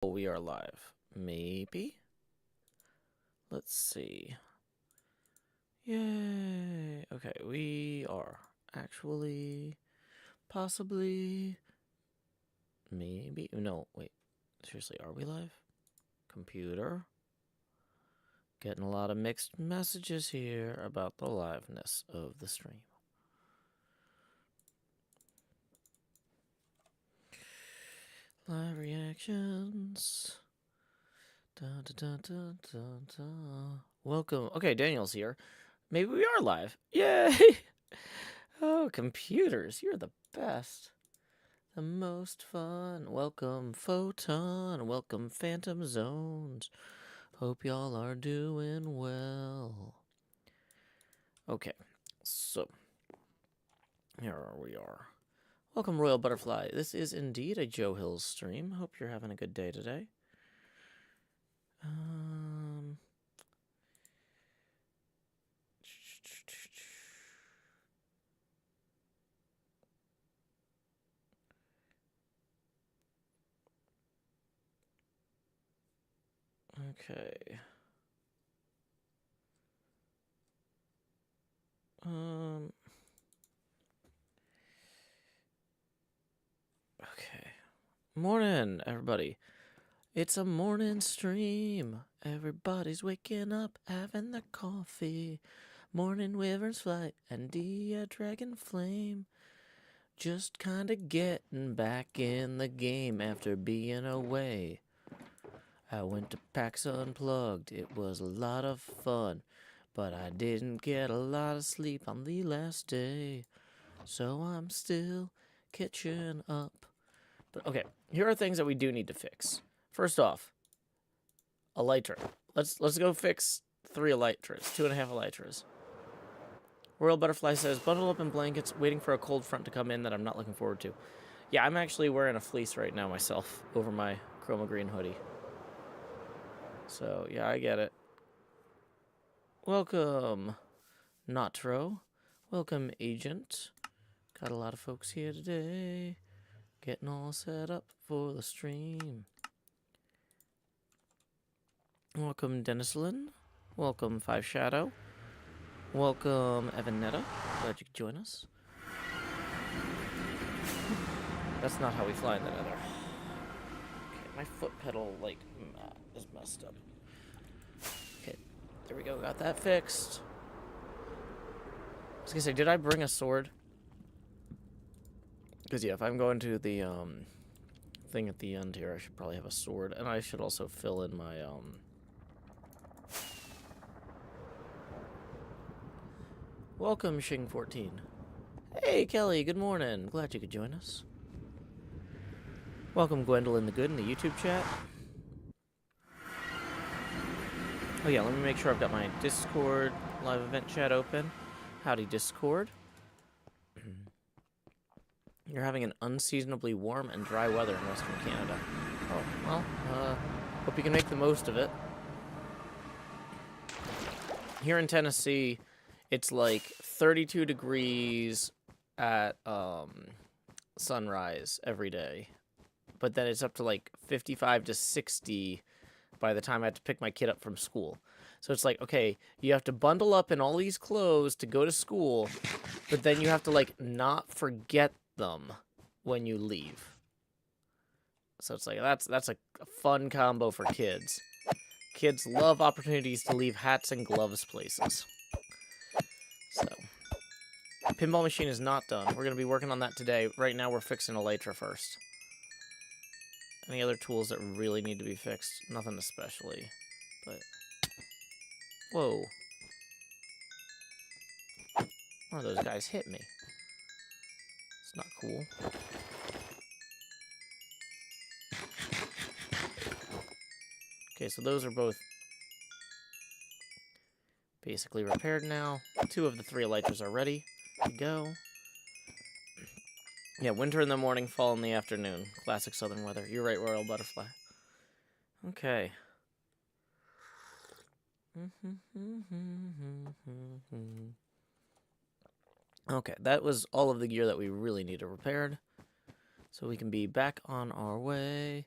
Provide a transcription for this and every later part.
We are live. Maybe? Let's see. Yay! Okay, we are actually, possibly, maybe. No, wait. Seriously, are we live? Computer. Getting a lot of mixed messages here about the liveness of the stream. Live reactions. Dun, dun, dun, dun, dun. Welcome. Okay, Daniel's here. Maybe we are live. Yay! Oh, computers, you're the best. The most fun. Welcome, Photon. Welcome, Phantom Zones. Hope y'all are doing well. Okay, so here we are. Welcome, Royal Butterfly. This is indeed a Joe Hills stream. Hope you're having a good day today. Okay. Okay. Morning, everybody. It's a morning stream. Everybody's waking up, having their coffee. Morning wyverns flight and a dragon flame. Just kinda getting back in the game after being away. I went to PAX Unplugged. It was a lot of fun, but I didn't get a lot of sleep on the last day. So I'm still catching up. But okay, here are things that we do need to fix. First off, elytra. Let's go fix 3 elytras, 2.5 elytras. Royal Butterfly says, bundle up in blankets, waiting for a cold front to come in that I'm not looking forward to. Yeah, I'm actually wearing a fleece right now myself over my chroma green hoodie. So, yeah, I get it. Welcome, Notro. Welcome, Agent. Got a lot of folks here today. Getting all set up for the stream. Welcome, Denislin. Welcome, Five Shadow. Welcome, Evanetta. Glad you could join us. That's not how we fly in the nether. Okay, my foot pedal, like, is messed up. Okay, there we go. Got that fixed. I was gonna say, did I bring a sword? Because, yeah, if I'm going to the, thing at the end here, I should probably have a sword. And I should also fill in my, Welcome, Shing14. Hey, Kelly, good morning. Glad you could join us. Welcome, Gwendolyn the Good in the YouTube chat. Oh yeah, let me make sure I've got my Discord live event chat open. Howdy, Discord. You're having an unseasonably warm and dry weather in Western Canada. Oh, well, hope you can make the most of it. Here in Tennessee, it's like 32 degrees at sunrise every day. But then it's up to like 55 to 60 by the time I have to pick my kid up from school. So it's like, okay, you have to bundle up in all these clothes to go to school, but then you have to, like, not forget them when you leave. So it's like, that's a fun combo for kids. Kids love opportunities to leave hats and gloves places. So, pinball machine is not done. We're going to be working on that today. Right now, we're fixing elytra first. Any other tools that really need to be fixed? Nothing especially, but... Whoa. One of those guys hit me. It's not cool. Okay, so those are both basically repaired now. 2 of the 3 elytras are ready to go. Yeah, winter in the morning, fall in the afternoon. Classic southern weather. You're right, Royal Butterfly. Okay. Okay, that was all of the gear that we really need to repaired. So we can be back on our way.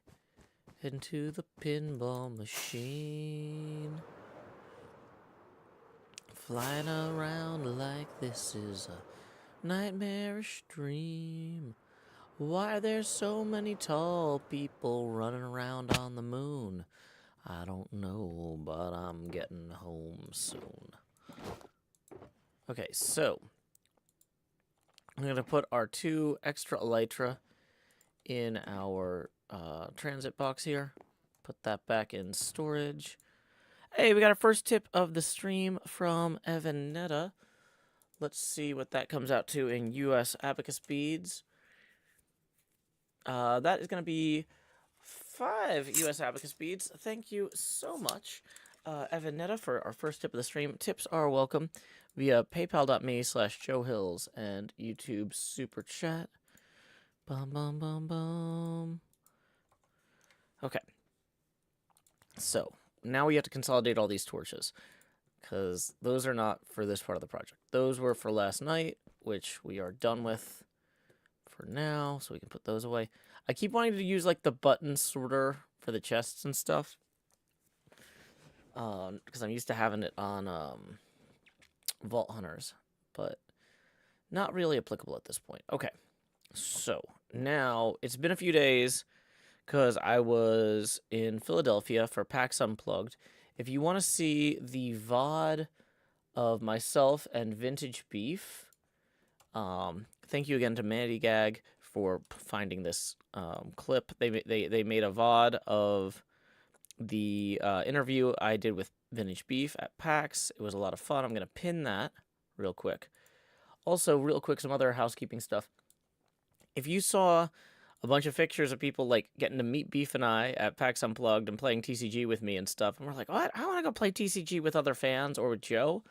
into the pinball machine. Flying around like this is a nightmarish dream. Why there's so many tall people running around on the moon? I don't know, but I'm getting home soon. Okay, so I'm going to put our 2 extra elytra in our transit box here. Put that back in storage. Hey, we got our first tip of the stream from Evanetta. Let's see what that comes out to in US abacus beads. That is going to be 5 US abacus beads. Thank you so much, Evanetta, for our first tip of the stream. Tips are welcome via paypal.me/JoeHills and YouTube Super Chat. Bum, bum, bum, bum. Okay. So, now we have to consolidate all these torches, because those are not for this part of the project. Those were for last night, which we are done with for now, so we can put those away. I keep wanting to use, like, the button sorter for the chests and stuff, because I'm used to having it on Vault Hunters, but not really applicable at this point. Okay, so now it's been a few days because I was in Philadelphia for PAX Unplugged. If you want to see the VOD of myself and Vintage Beef, thank you again to Mandy Gag for finding this clip. They made a VOD of the interview I did with Vintage Beef at PAX. It was a lot of fun. I'm going to pin that real quick. Also, real quick, some other housekeeping stuff. If you saw a bunch of pictures of people, like, getting to meet Beef and I at PAX Unplugged and playing TCG with me and stuff, and we're like, what? I want to go play TCG with other fans or with Joe.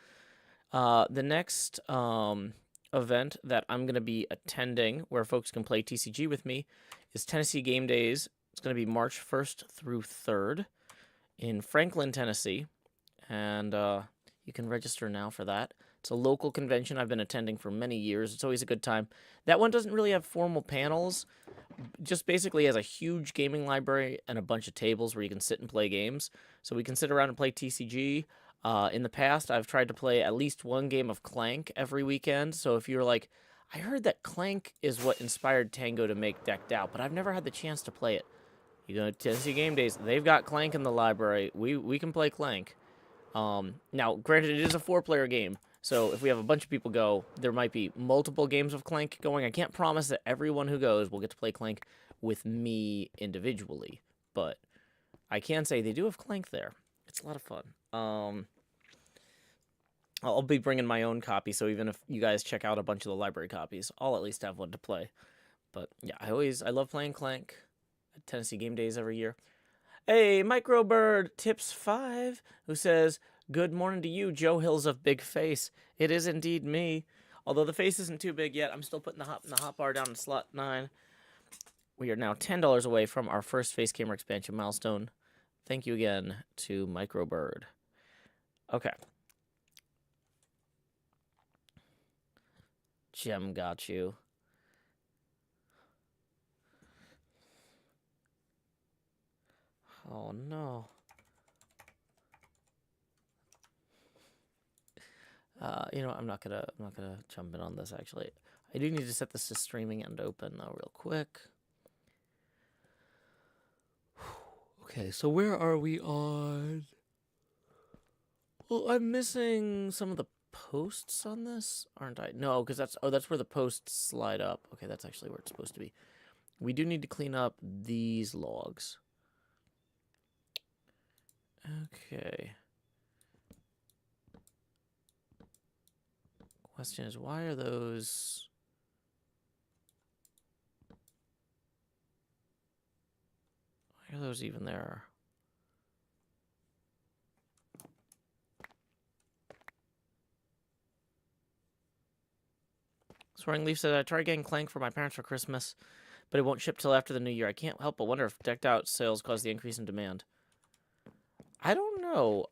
The next event that I'm going to be attending where folks can play TCG with me is Tennessee Game Days. It's going to be March 1st through 3rd in Franklin, Tennessee, and you can register now for that. It's a local convention I've been attending for many years. It's always a good time. That one doesn't really have formal panels, just basically has a huge gaming library and a bunch of tables where you can sit and play games. So we can sit around and play TCG. In the past, I've tried to play at least one game of Clank every weekend. So if you're like, I heard that Clank is what inspired Tango to make Decked Out, but I've never had the chance to play it. You go to Tennessee Game Days, they've got Clank in the library. We can play Clank. Now, granted, it is a 4-player game. So if we have a bunch of people go, there might be multiple games of Clank going. I can't promise that everyone who goes will get to play Clank with me individually, but I can say they do have Clank there. It's a lot of fun. I'll be bringing my own copy, so even if you guys check out a bunch of the library copies, I'll at least have one to play. But yeah, I love playing Clank at Tennessee Game Days every year. Hey, Microbird Tips 5, who says, good morning to you, Joe Hills of Big Face. It is indeed me. Although the face isn't too big yet, I'm still putting the hot bar down in slot 9. We are now $10 away from our first face camera expansion milestone. Thank you again to Microbird. Okay. Gem got you. Oh no. You know, I'm not gonna jump in on this actually. I do need to set this to streaming and open though real quick. Okay, so where are we on? Well, I'm missing some of the posts on this, aren't I? No, because that's where the posts slide up. Okay, that's actually where it's supposed to be. We do need to clean up these logs. Okay. Question is, why are those... Why are those even there? Soaring Leaf said, I tried getting Clank for my parents for Christmas, but it won't ship till after the new year. I can't help but wonder if Decked Out sales caused the increase in demand. I don't know.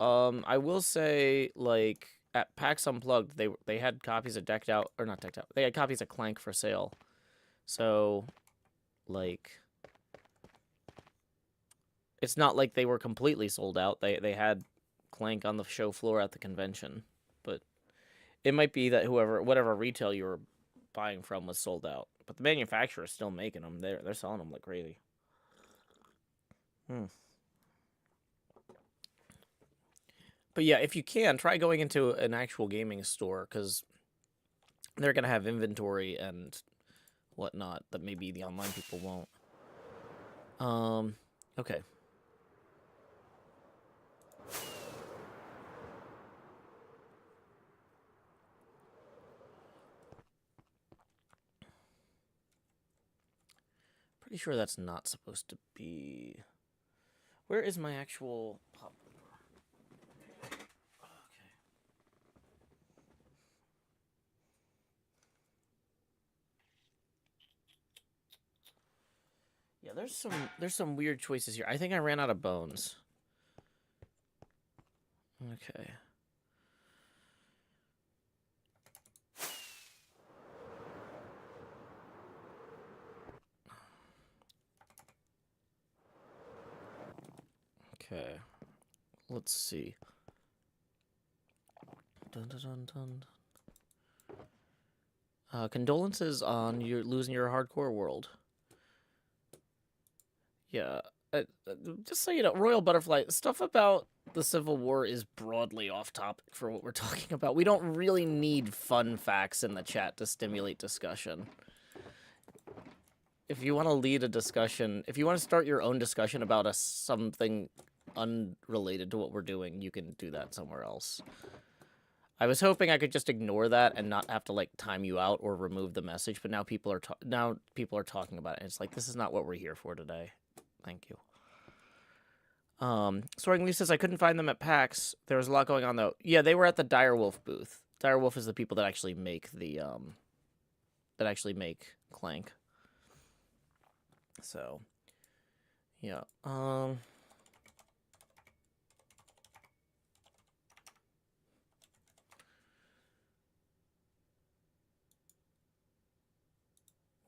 I will say, like, at PAX Unplugged, they had copies of Decked Out, or not Decked Out, they had copies of Clank for sale. So, like, It's not like they were completely sold out. They had Clank on the show floor at the convention, but it might be that whatever retail you were buying from was sold out. But the manufacturer is still making them. They're selling them like crazy. But yeah, if you can, try going into an actual gaming store, because they're going to have inventory and whatnot that maybe the online people won't. Okay. Pretty sure that's not supposed to be... Where is my actual pop? Okay. Yeah, there's some weird choices here. I think I ran out of bones. Okay. Okay. Let's see. Dun, dun, dun, dun. Condolences on you losing your hardcore world. Yeah. Just so you know, Royal Butterfly, stuff about the Civil War is broadly off topic for what we're talking about. We don't really need fun facts in the chat to stimulate discussion. If you want to lead a discussion, if you want to start your own discussion about something unrelated to what we're doing, you can do that somewhere else. I was hoping I could just ignore that and not have to like time you out or remove the message, but now people are talking about it. And it's like, this is not what we're here for today. Thank you. Soaring Lee says I couldn't find them at PAX. There was a lot going on though. Yeah, they were at the Direwolf booth. Direwolf is the people that actually make the Clank. So, yeah.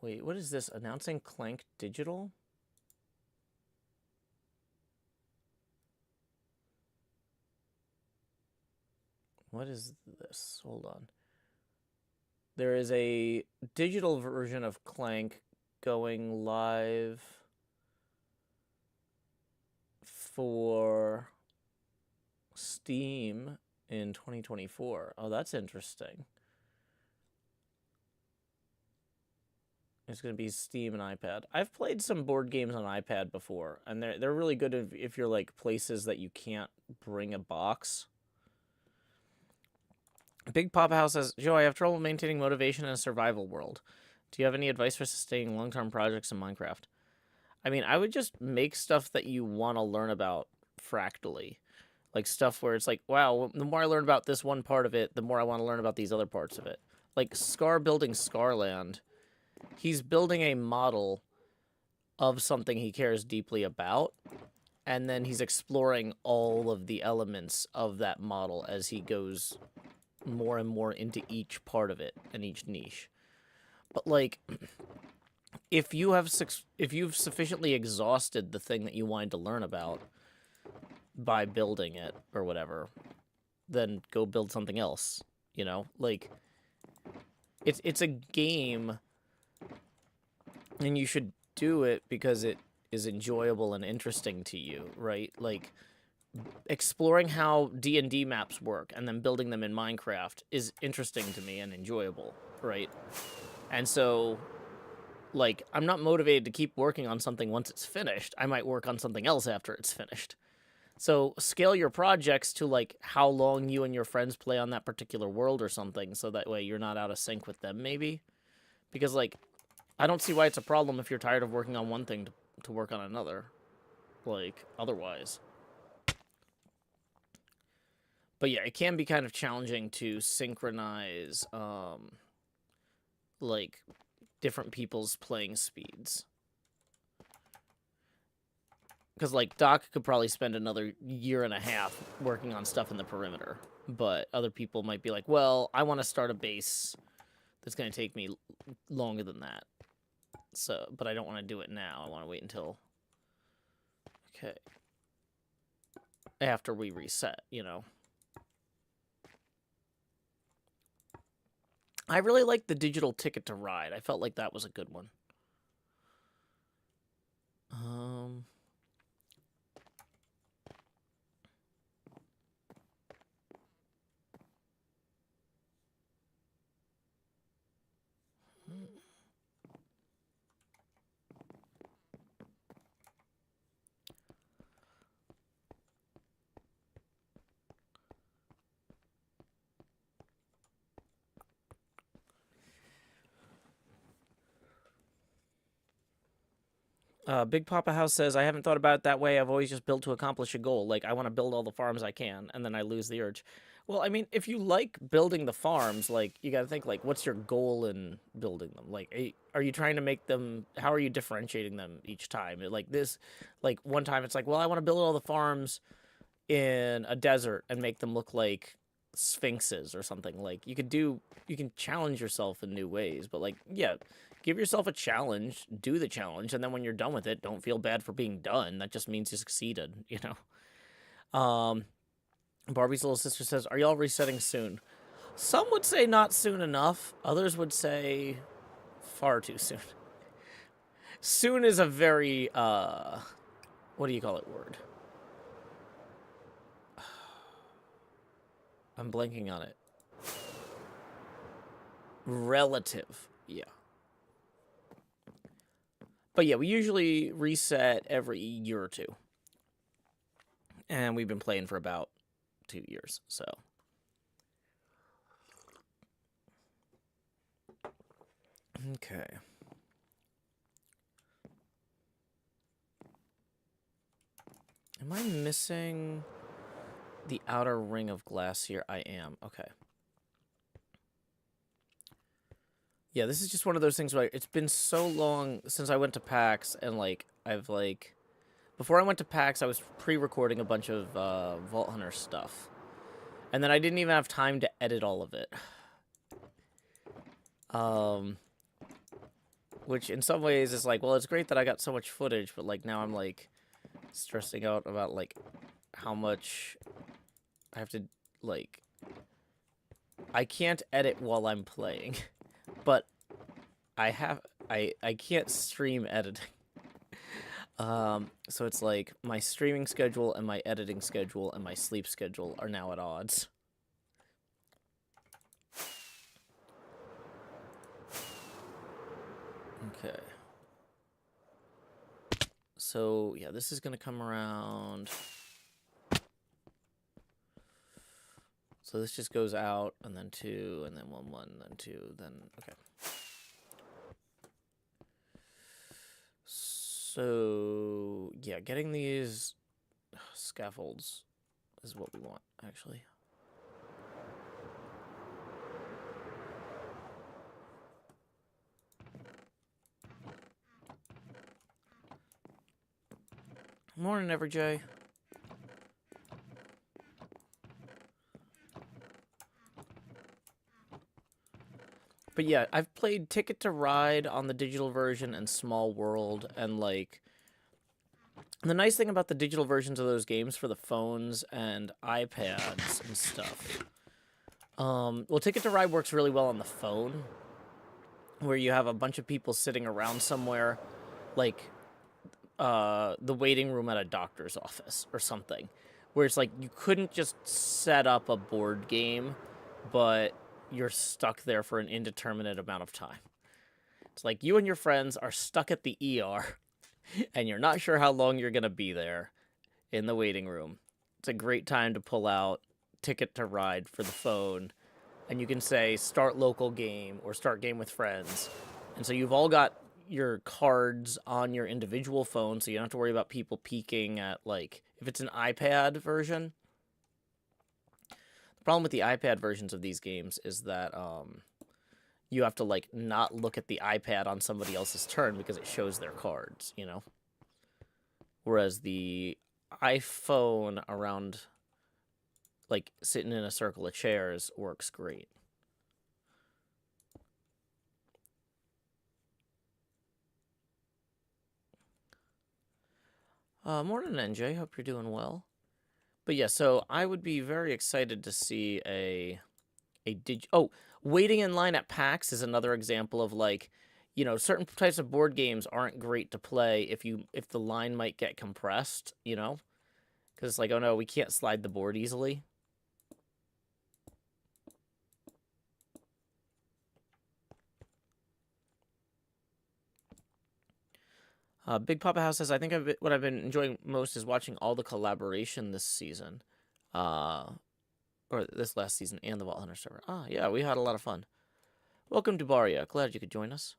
Wait, what is this? Announcing Clank Digital? What is this? Hold on. There is a digital version of Clank going live for Steam in 2024. Oh, that's interesting. It's going to be Steam and iPad. I've played some board games on iPad before, and they're really good if you're like places that you can't bring a box. Big Papa House says, Joe, I have trouble maintaining motivation in a survival world. Do you have any advice for sustaining long-term projects in Minecraft? I mean, I would just make stuff that you want to learn about fractally. Like stuff where it's like, wow, the more I learn about this one part of it, the more I want to learn about these other parts of it. Like Scar building Scarland. He's building a model of something he cares deeply about, and then he's exploring all of the elements of that model as he goes more and more into each part of it and each niche. But like, if you've sufficiently exhausted the thing that you wanted to learn about by building it or whatever, then go build something else. You know, like it's a game, and you should do it because it is enjoyable and interesting to you, right? Like exploring how D&D maps work and then building them in Minecraft is interesting to me and enjoyable, right? And so, like, I'm not motivated to keep working on something once it's finished. I might work on something else after it's finished. So scale your projects to, like, how long you and your friends play on that particular world or something, so that way you're not out of sync with them, maybe. Because, like, I don't see why it's a problem if you're tired of working on one thing to work on another. Like, otherwise. But yeah, it can be kind of challenging to synchronize, like, different people's playing speeds. Because, like, Doc could probably spend another year and a half working on stuff in the perimeter. But other people might be like, well, I want to start a base that's going to take me longer than that. So, but I don't want to do it now. I want to wait until... Okay. after we reset, you know. I really liked the digital ticket to ride. I felt like that was a good one. Big Papa House says, I haven't thought about it that way. I've always just built to accomplish a goal. Like, I want to build all the farms I can, and then I lose the urge. Well, I mean, if you like building the farms, like, you gotta think, like, what's your goal in building them? Like, are you trying to make them, how are you differentiating them each time? Like, this, like, one time it's like, well, I want to build all the farms in a desert and make them look like sphinxes or something. Like, you can challenge yourself in new ways, but, like, yeah, give yourself a challenge, do the challenge, and then when you're done with it, don't feel bad for being done. That just means you succeeded, you know? Barbie's little sister says, are y'all resetting soon? Some would say not soon enough. Others would say far too soon. Soon is a very, what do you call it word? I'm blanking on it. Relative, yeah. But yeah, we usually reset every year or two. And we've been playing for about 2 years, so. Okay. Am I missing the outer ring of glass here? I am. Okay. Yeah, this is just one of those things where it's been so long since I went to PAX, and, like, before I went to PAX, I was pre-recording a bunch of Vault Hunter stuff. And then I didn't even have time to edit all of it. Which in some ways is like, well, it's great that I got so much footage, but, like, now I'm, like, stressing out about, like, how much I have to, like, I can't edit while I'm playing, but I can't stream editing. So it's like my streaming schedule and my editing schedule and my sleep schedule are now at odds. Okay. So, yeah, this is going to come around. So this just goes out, and then 2, and then 1, 1, then 2, then, okay. So, yeah, getting these scaffolds is what we want, actually. Morning, Everjay. But yeah, I've played Ticket to Ride on the digital version and Small World, and, like, the nice thing about the digital versions of those games for the phones and iPads and stuff, well, Ticket to Ride works really well on the phone, where you have a bunch of people sitting around somewhere, like, the waiting room at a doctor's office or something, where it's like you couldn't just set up a board game, but you're stuck there for an indeterminate amount of time. It's like you and your friends are stuck at the ER, and you're not sure how long you're going to be there in the waiting room. It's a great time to pull out Ticket to Ride for the phone, and you can say start local game or start game with friends. And so you've all got your cards on your individual phone, so you don't have to worry about people peeking at, like, if it's an iPad version. The problem with the iPad versions of these games is that you have to, like, not look at the iPad on somebody else's turn because it shows their cards, you know? Whereas the iPhone around, like, sitting in a circle of chairs works great. Morning, NJ. Hope you're doing well. But yeah, so I would be very excited to see waiting in line at PAX is another example of like, you know, certain types of board games aren't great to play if the line might get compressed, you know? Because it's like, oh no, we can't slide the board easily. Big Papa House says, I think what I've been enjoying most is watching all the collaboration this season. Or this last season and the Vault Hunter server. Ah, yeah, we had a lot of fun. Welcome to Baria. Glad you could join us.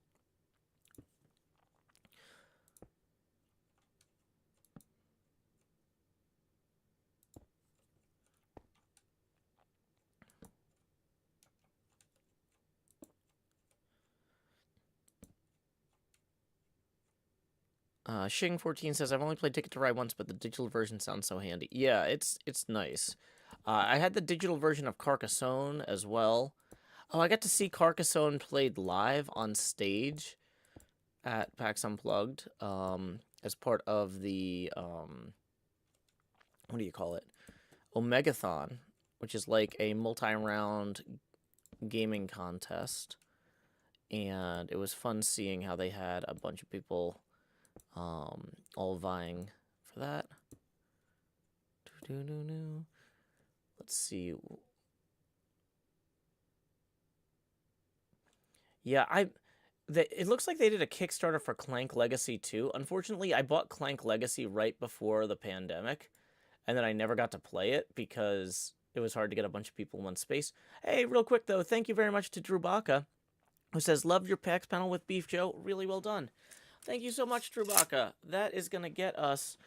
Shing14 says, I've only played Ticket to Ride once, but the digital version sounds so handy. Yeah, it's nice. I had the digital version of Carcassonne as well. Oh, I got to see Carcassonne played live on stage at PAX Unplugged as part of the, what do you call it? Omegathon, which is like a multi-round gaming contest. And it was fun seeing how they had a bunch of people all vying for that. Let's see. Yeah, it looks like they did a Kickstarter for Clank Legacy 2. Unfortunately, I bought Clank Legacy right before the pandemic, and then I never got to play it because it was hard to get a bunch of people in one space. Hey, real quick though, thank you very much to Drew Baca, who says, love your PAX panel with Beef Joe. Really well done. Thank you so much, Drew Baca. That is going to get us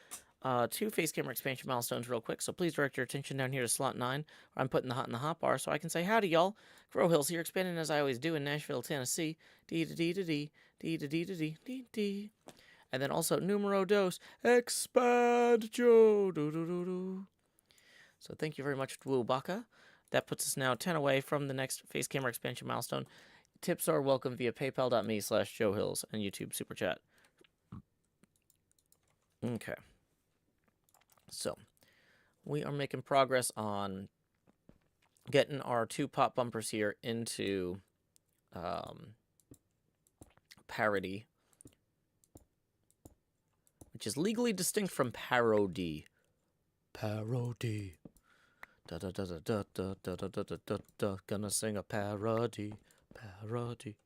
2 face camera expansion milestones real quick, so please direct your attention down here to slot 9, where I'm putting the hot in the hot bar so I can say howdy, y'all. Grow Hills here, expanding as I always do in Nashville, Tennessee. D-da-dee-da-dee, D-da-dee-da-dee-dee-dee. And then also, numero dos, expand Joe. Do-do-do-do. So thank you very much, Drew Baca. That puts us now 10 away from the next face camera expansion milestone. Tips are welcome via paypal.me/JoeHills and YouTube Super Chat. Okay. So, we are making progress on getting our 2 pop bumpers here into parody, which is legally distinct from parody. Parody. Da da da da da da da da da da da da. Gonna sing a parody. Parody.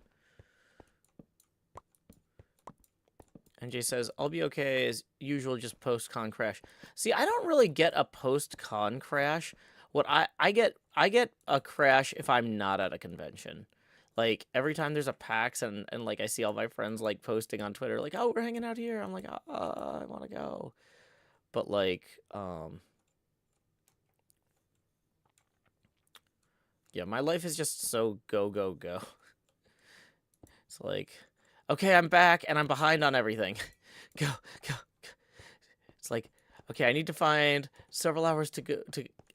NJ says, I'll be okay as usual, just post-con crash. See, I don't really get a post-con crash. What I get a crash if I'm not at a convention. Like, every time there's a PAX and like, I see all my friends, like, posting on Twitter, like, oh, we're hanging out here. I'm like, I want to go. But, like, yeah, my life is just so go, go, go. It's like, okay, I'm back, and I'm behind on everything. Go, go, go. It's like, okay, I need to find several hours to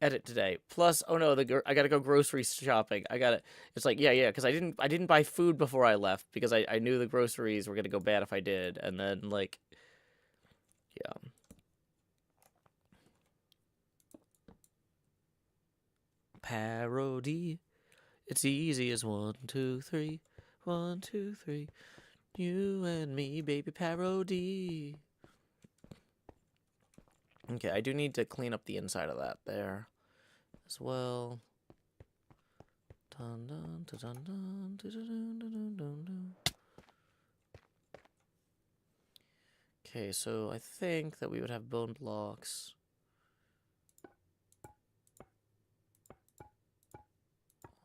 edit today. Plus, oh no, I gotta go grocery shopping. It's like, yeah, because I didn't buy food before I left because I knew the groceries were gonna go bad if I did, and then like, yeah. Parody. It's easy as 1, 2, 3. 1, 2, 3. You and me, baby, parody. Okay, I do need to clean up the inside of that there as well. Dun, dun, dun, dun, dun, dun, dun, dun, dun, dun. Okay, so I think that we would have bone blocks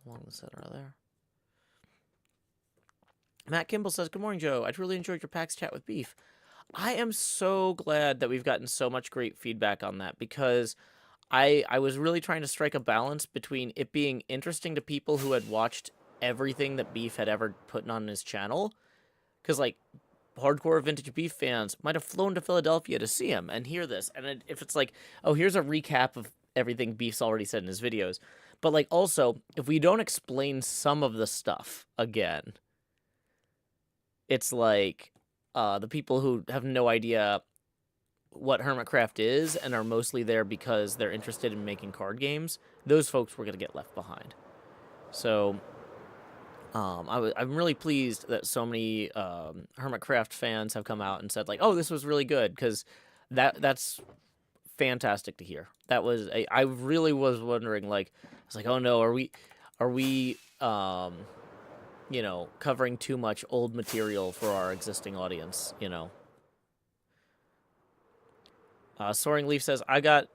along the center there. Matt Kimball says, good morning, Joe. I truly enjoyed your PAX chat with Beef. I am so glad that we've gotten so much great feedback on that because I was really trying to strike a balance between it being interesting to people who had watched everything that Beef had ever put on his channel. Because, like, hardcore Vintage Beef fans might have flown to Philadelphia to see him and hear this. And if it's like, oh, here's a recap of everything Beef's already said in his videos. But, like, also, if we don't explain some of the stuff again, it's like the people who have no idea what HermitCraft is and are mostly there because they're interested in making card games, those folks were going to get left behind. So I'm really pleased that so many HermitCraft fans have come out and said, like, oh, this was really good, because that's fantastic to hear. That was I really was wondering, like, I was like, oh no, are we you know, covering too much old material for our existing audience, you know. Soaring Leaf says, I got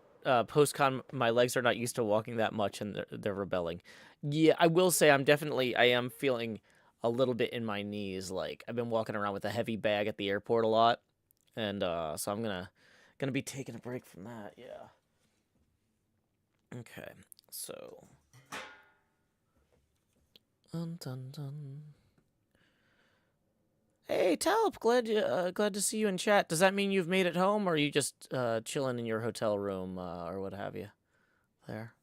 post-con, my legs are not used to walking that much, and they're rebelling. Yeah, I will say I am feeling a little bit in my knees. Like, I've been walking around with a heavy bag at the airport a lot, and so I'm gonna be taking a break from that, yeah. Okay, so... Dun, dun, dun. Hey, Talp, glad to see you in chat. Does that mean you've made it home, or are you just chilling in your hotel room or what have you? There.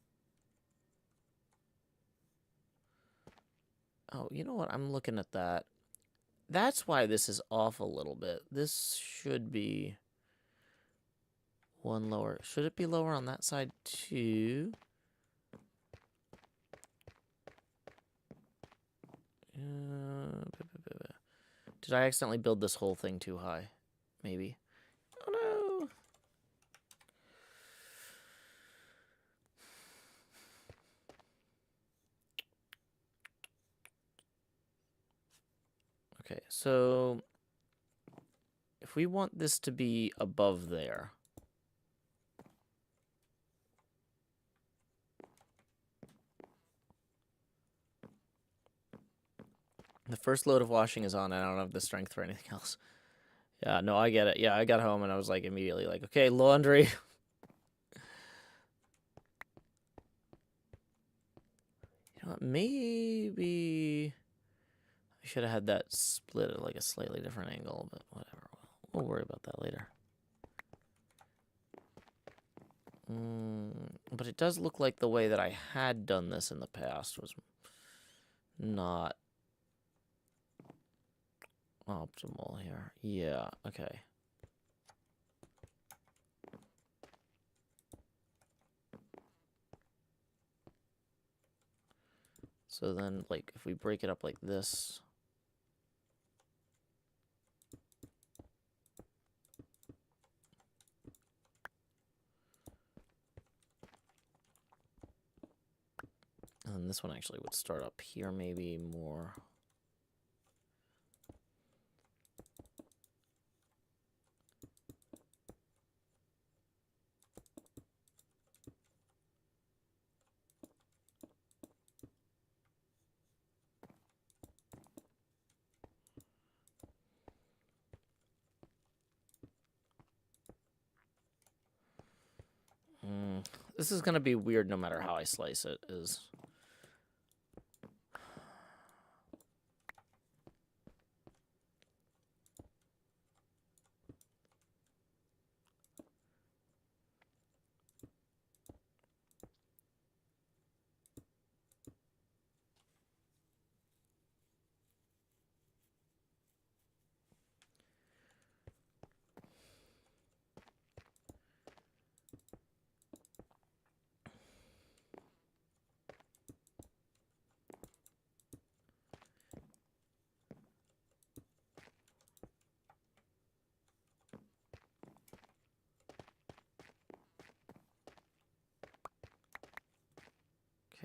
Oh, you know what? I'm looking at that. That's why this is off a little bit. This should be one lower. Should it be lower on that side too? Did I accidentally build this whole thing too high? Maybe. Oh no! Okay, so if we want this to be above there, the first load of washing is on, and I don't have the strength for anything else. Yeah, no, I get it. Yeah, I got home and I was like immediately like, okay, laundry. You know what? Maybe I should have had that split at like a slightly different angle, but whatever. We'll worry about that later. But it does look like the way that I had done this in the past was not optimal here. Yeah, okay. So then, like, if we break it up like this... And then this one actually would start up here maybe more. This is going to be weird no matter how I slice it, is...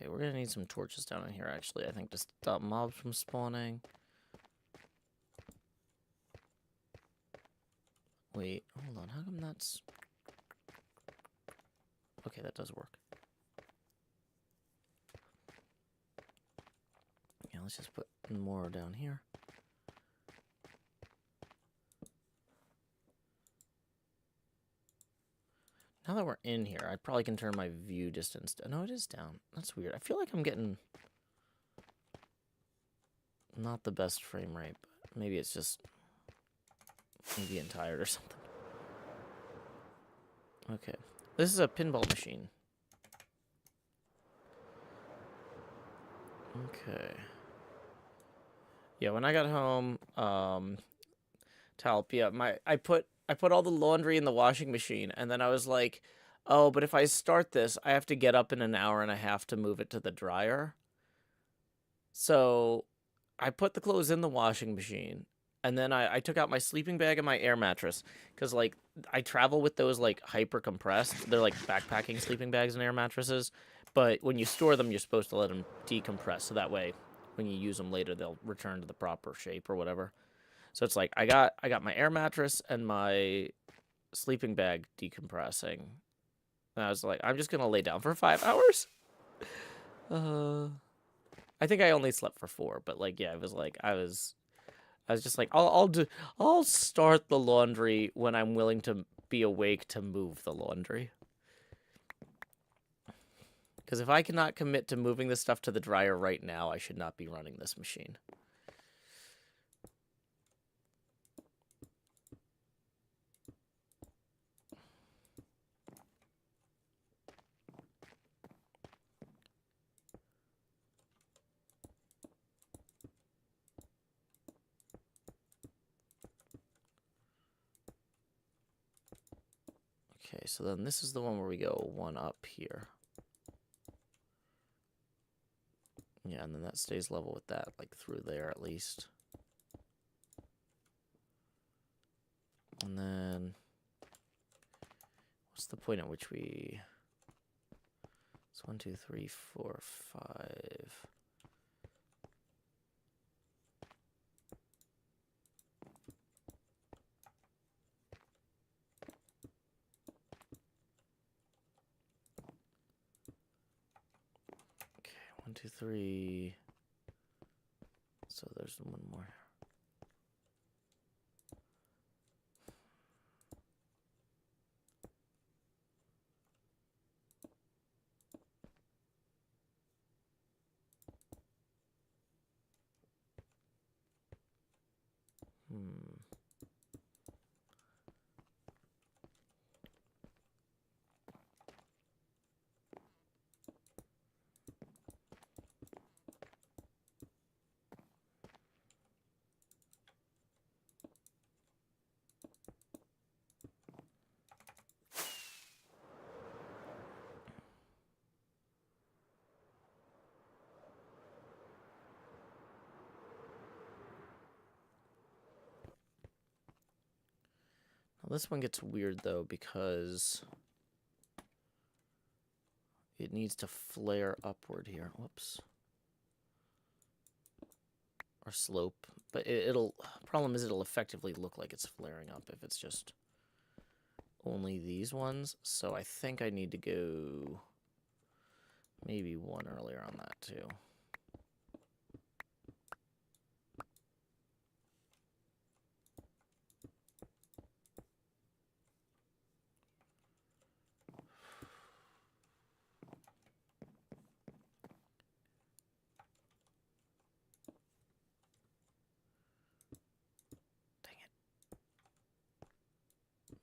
Okay, we're gonna need some torches down in here, actually, I think, to stop mobs from spawning. Wait, hold on, how come that's... Okay, that does work. Yeah, let's just put more down here. Now that we're in here, I probably can turn my view distance down. No, it is down. That's weird. I feel like I'm getting not the best frame rate, but maybe it's just me being tired or something. Okay. This is a pinball machine. Okay. Yeah, when I got home, Talp, yeah, I put I put all the laundry in the washing machine, and then I was like, oh, but if I start this, I have to get up in an hour and a half to move it to the dryer. So I put the clothes in the washing machine, and then I took out my sleeping bag and my air mattress, because, like, I travel with those, like, hyper compressed. They're like backpacking sleeping bags and air mattresses, but when you store them, you're supposed to let them decompress, so that way when you use them later, they'll return to the proper shape or whatever. So it's like I got my air mattress and my sleeping bag decompressing. And I was like, I'm just gonna lay down for 5 hours. I think I only slept for 4, but like, yeah, it was like I was just like, I'll start the laundry when I'm willing to be awake to move the laundry. Because if I cannot commit to moving this stuff to the dryer right now, I should not be running this machine. Okay, so then this is the one where we go one up here. Yeah, and then that stays level with that, like through there at least. And then what's the point at which we... It's 1, 2, 3, 4, 5. Okay, 1, 2, 3. So there's one more. Now this one gets weird though because it needs to flare upward here. Whoops. Or slope. But it'll... Problem is it'll effectively look like it's flaring up if it's just only these ones. So I think I need to go maybe one earlier on that too.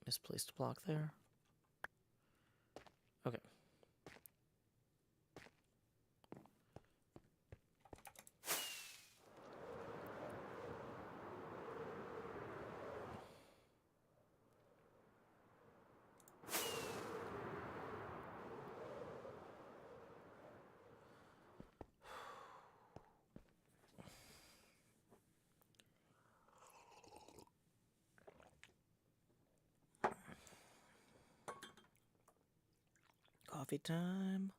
Misplaced block there. Okay. Coffee time.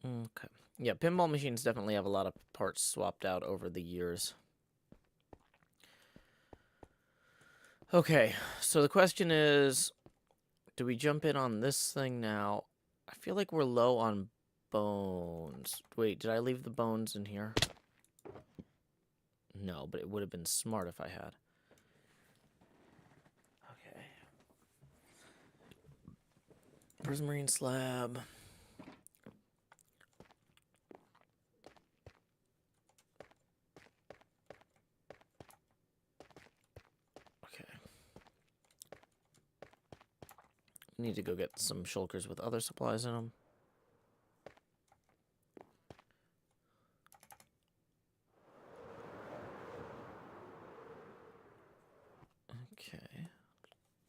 Okay. Yeah, pinball machines definitely have a lot of parts swapped out over the years. Okay, so the question is, do we jump in on this thing now? I feel like we're low on bones. Wait, did I leave the bones in here? No, but it would have been smart if I had. Okay. Prismarine slab. Okay. Need to go get some shulkers with other supplies in them.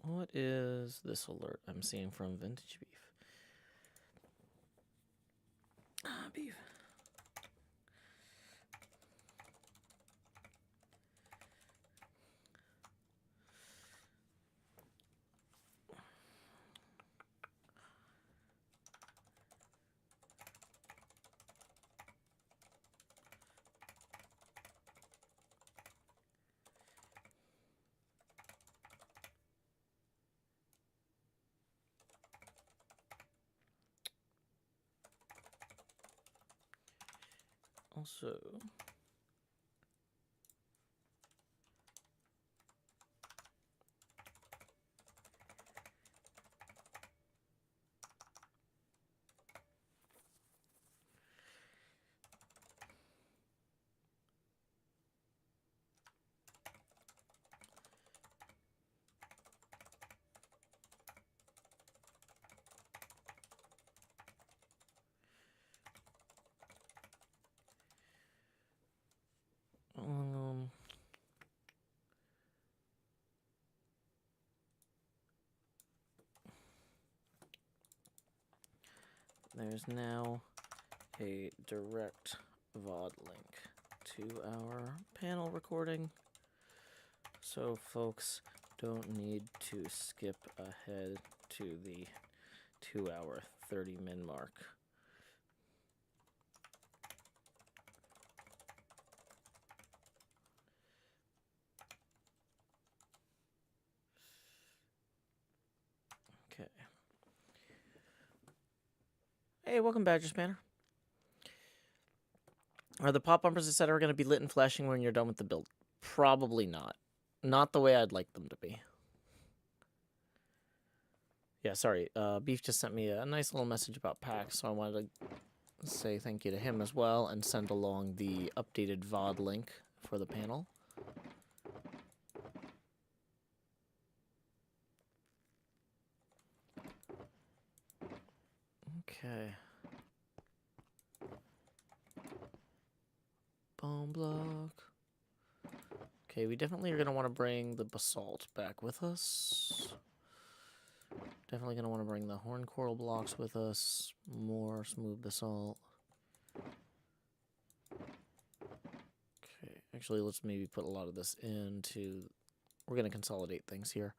What is this alert I'm seeing from Vintage Beef? Beef. Also, there's now a direct VOD link to our panel recording. So folks don't need to skip ahead to the 2-hour 30-min mark. Okay. Hey, welcome, Badger Spanner. Are the pop bumpers, etc., going to be lit and flashing when you're done with the build? Probably not. Not the way I'd like them to be. Yeah, sorry. Beef just sent me a nice little message about packs, so I wanted to say thank you to him as well and send along the updated VOD link for the panel. Okay. Bone block. Okay, we definitely are going to want to bring the basalt back with us. Definitely going to want to bring the horn coral blocks with us. More smooth basalt. Okay, actually, let's maybe put a lot of this into... We're going to consolidate things here.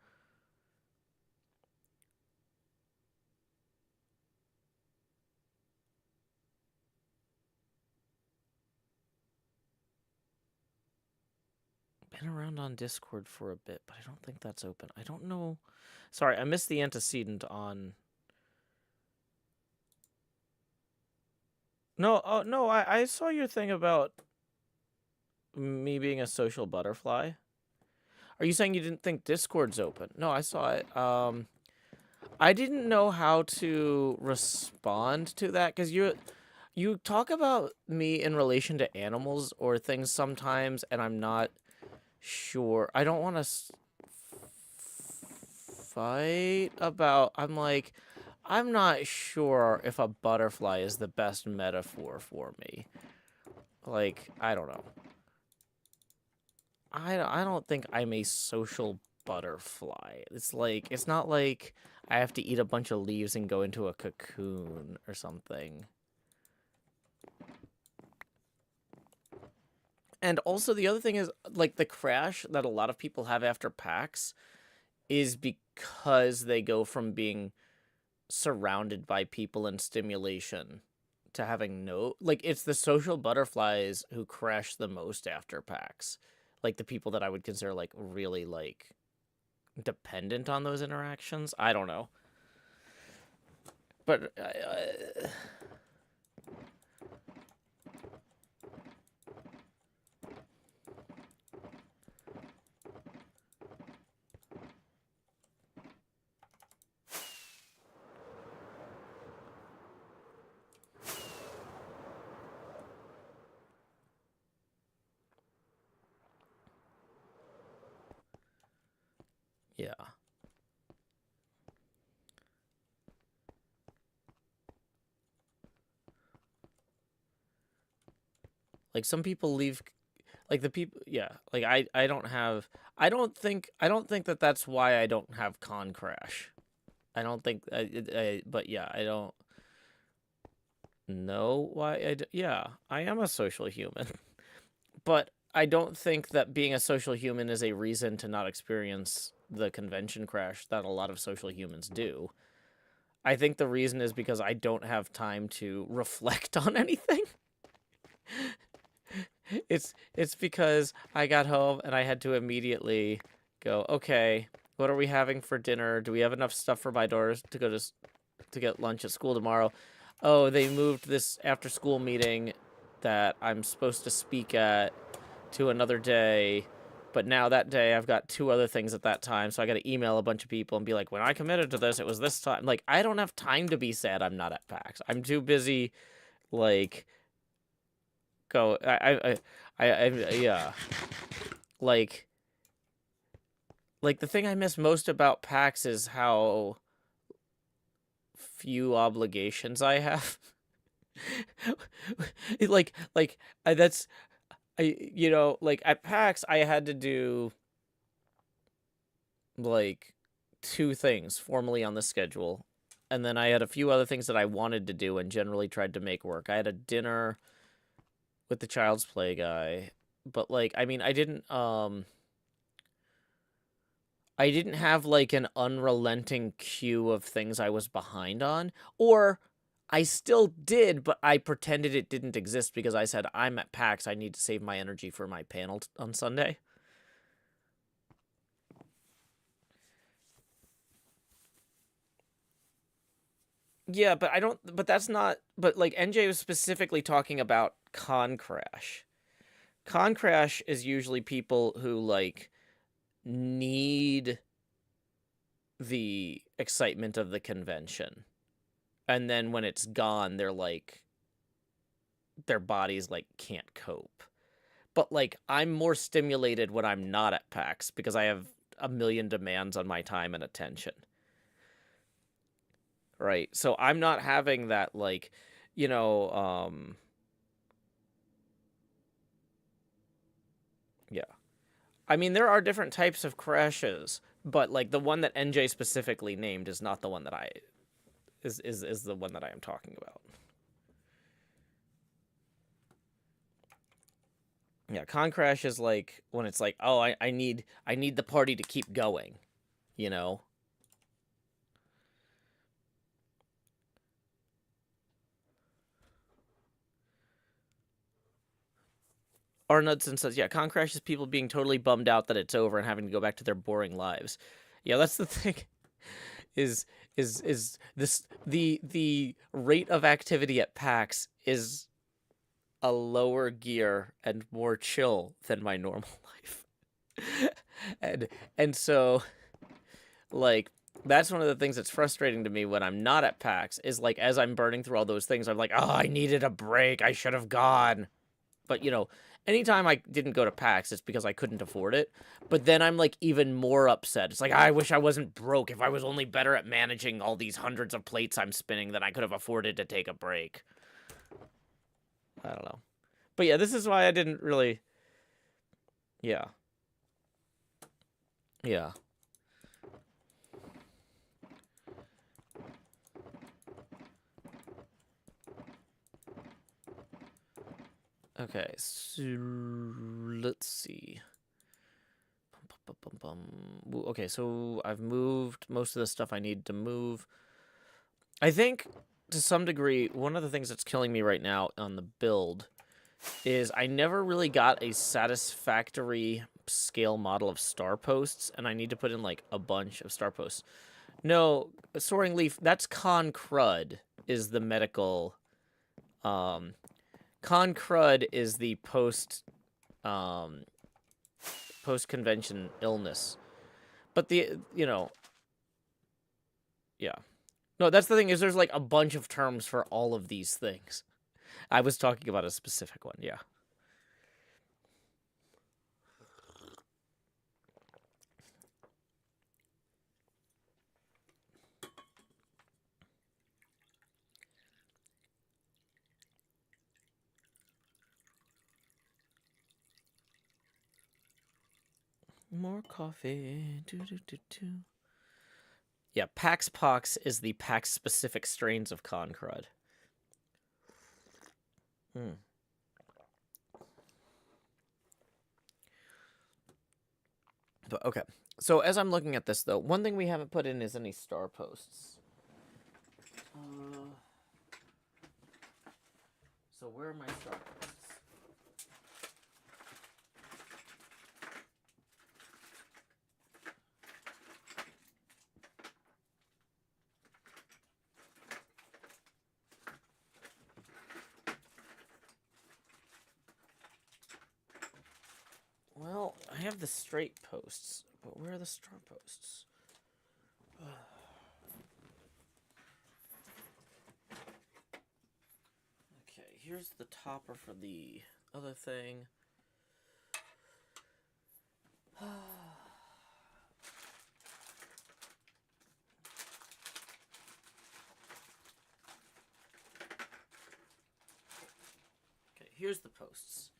Been around on Discord for a bit, but I don't think that's open. I don't know. Sorry, I missed the antecedent on... No, oh, no, I saw your thing about me being a social butterfly. Are you saying you didn't think Discord's open? No, I saw it. I didn't know how to respond to that, because you talk about me in relation to animals or things sometimes, and I'm not sure. I don't want to fight about... I'm like, I'm not sure if a butterfly is the best metaphor for me. Like, I don't know. I don't think I'm a social butterfly. It's like, it's not like I have to eat a bunch of leaves and go into a cocoon or something. And also the other thing is, like, the crash that a lot of people have after PAX is because they go from being surrounded by people and stimulation to having no... Like, it's the social butterflies who crash the most after PAX. Like, the people that I would consider, like, really, like, dependent on those interactions. I don't know. But... yeah. Like, some people leave... Like the people, yeah. Like I don't have. I don't think that that's why I don't have con crash. I don't think. But yeah, I don't know why. Yeah, I am a social human, but I don't think that being a social human is a reason to not experience the convention crash that a lot of social humans do. I think the reason is because I don't have time to reflect on anything. It's because I got home and I had to immediately go, okay, what are we having for dinner? Do we have enough stuff for my daughters to go to get lunch at school tomorrow? Oh, they moved this after school meeting that I'm supposed to speak at to another day. But now that day I've got 2 other things at that time, so I got to email a bunch of people and be like, when I committed to this, it was this time. Like, I don't have time to be sad I'm not at PAX. I'm too busy, like, yeah. Like the thing I miss most about PAX is how few obligations I have. That's like at PAX I had to do like 2 things formally on the schedule, and then I had a few other things that I wanted to do and generally tried to make work. I had a dinner with the Child's Play guy, but like I mean I didn't have like an unrelenting queue of things I was behind on, or I still did, but I pretended it didn't exist because I said I'm at PAX, I need to save my energy for my panel on Sunday. Yeah, but I don't but that's not but like NJ was specifically talking about con crash. Con crash is usually people who like need the excitement of the convention. And then when it's gone, they're like their bodies like can't cope. But like I'm more stimulated when I'm not at PAX because I have a million demands on my time and attention. Right? So I'm not having that like, you know, yeah. I mean, there are different types of crashes, but like the one that NJ specifically named is not the one that I is the one that I am talking about. Yeah, con crash is like when it's like, oh, I need the party to keep going, you know? Arnudson says, yeah, con crash is people being totally bummed out that it's over and having to go back to their boring lives. Yeah, that's the thing. Is this the rate of activity at PAX is a lower gear and more chill than my normal life. and so like that's one of the things that's frustrating to me when I'm not at PAX is like as I'm burning through all those things, I'm like, oh, I needed a break. I should have gone. But you know, anytime I didn't go to PAX, it's because I couldn't afford it. But then I'm like even more upset. It's like I wish I wasn't broke. If I was only better at managing all these hundreds of plates I'm spinning, then I could have afforded to take a break. I don't know. But yeah, this is why I didn't really. Yeah. Yeah. Okay, so let's see. Okay, so I've moved most of the stuff I need to move. I think, to some degree, one of the things that's killing me right now on the build is I never really got a satisfactory scale model of star posts, and I need to put in, like, a bunch of star posts. No, Soaring Leaf, that's Con Crud, is the medical... Con Crud is the post-convention illness. But yeah. No, that's the thing, is there's, like, a bunch of terms for all of these things. I was talking about a specific one, yeah. More coffee. Do, do, do, do. Yeah, Pax Pox is the Pax-specific strains of con crud. But okay. So as I'm looking at this, though, one thing we haven't put in is any star posts. So where are my star posts? Well, I have the straight posts, but where are the star posts? Okay, here's the topper for the other thing. Okay, here's the posts.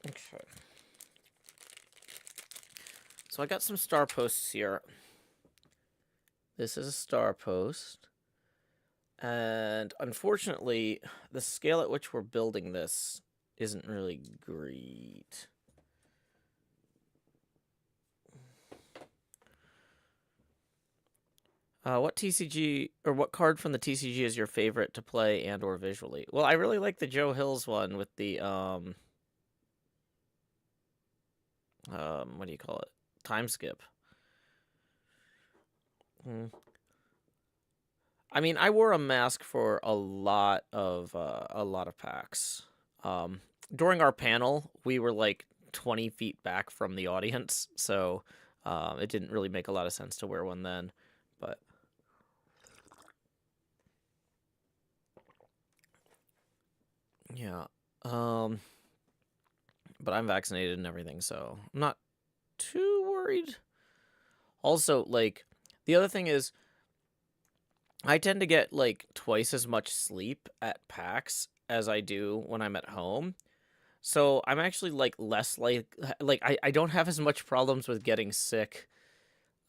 Okay. So I got some star posts here. This is a star post. And unfortunately, the scale at which we're building this isn't really great. What TCG or what card from the TCG is your favorite to play and or visually? Well, I really like the Joe Hills one with the what do you call it? Time skip. I mean, I wore a mask for a lot of packs. During our panel, we were like 20 feet back from the audience, so it didn't really make a lot of sense to wear one then. But yeah, but I'm vaccinated and everything, so I'm not too worried. Also, like, the other thing is, I tend to get like twice as much sleep at PAX as I do when I'm at home. So I'm actually like less like I don't have as much problems with getting sick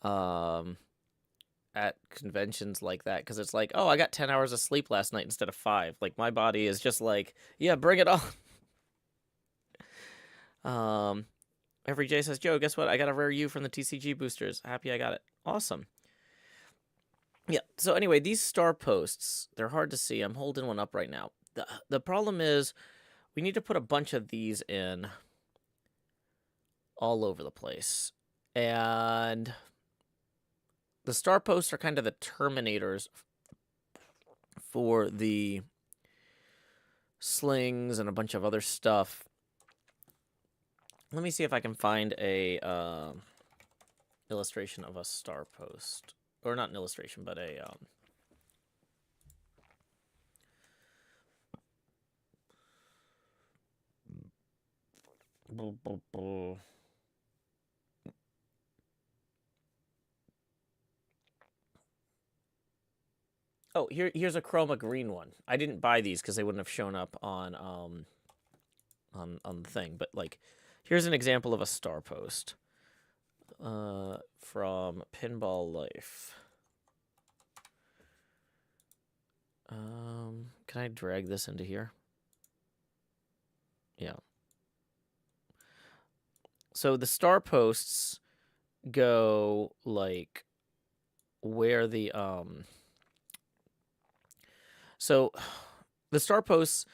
at conventions like that, because it's like, oh, I got 10 hours of sleep last night instead of 5. Like, my body is just like, yeah, bring it on. Every J says, Joe, guess what? I got a rare U from the TCG boosters. Happy I got it. Awesome. Yeah, so anyway, these star posts, they're hard to see. I'm holding one up right now. The problem is we need to put a bunch of these in all over the place. And the star posts are kind of the terminators for the slings and a bunch of other stuff. Let me see if I can find a illustration of a star post. Or not an illustration, but a Oh, here's a chroma green one. I didn't buy these because they wouldn't have shown up on the thing, but like, here's an example of a star post from Pinball Life. Can I drag this into here? Yeah. So the star posts go like where the so the star posts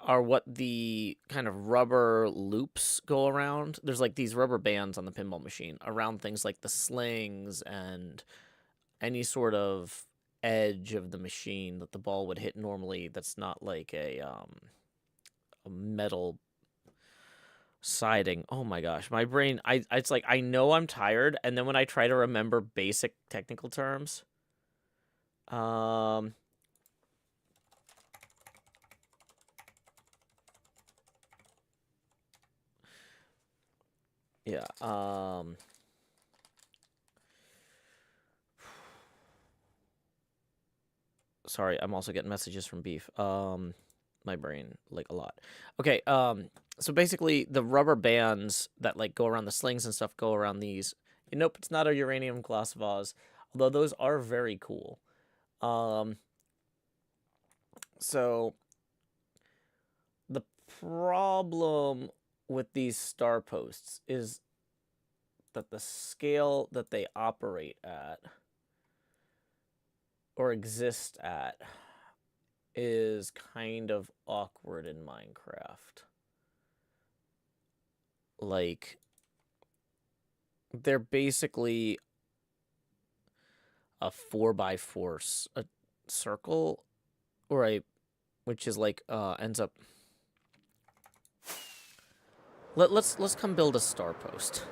are what the kind of rubber loops go around. There's like these rubber bands on the pinball machine around things like the slings and any sort of edge of the machine that the ball would hit normally that's not like a metal siding. Oh my gosh, my brain, it's like I know I'm tired, and then when I try to remember basic technical terms, yeah, sorry, I'm also getting messages from Beef. my brain like a lot. Okay, so basically the rubber bands that like go around the slings and stuff go around these. Nope, it's not a uranium glass vase, although those are very cool. So the problem with these star posts is that the scale that they operate at or exist at is kind of awkward in Minecraft. Like, they're basically a 4x4 a circle, or a, which is like ends up. Let's come build a star post.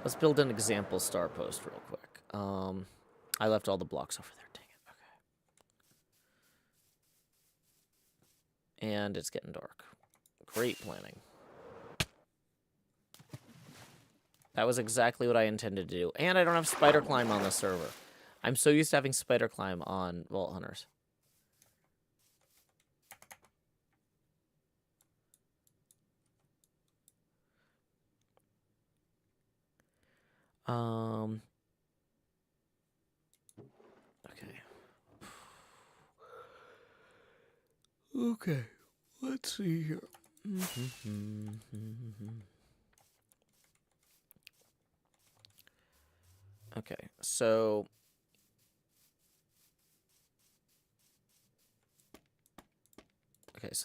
Let's build an example star post real quick. I left all the blocks over there. Dang it. Okay. And it's getting dark. Great planning. That was exactly what I intended to do. And I don't have spider climb on the server. I'm so used to having spider climb on Vault Hunters. Okay. Okay. Let's see here. Okay, so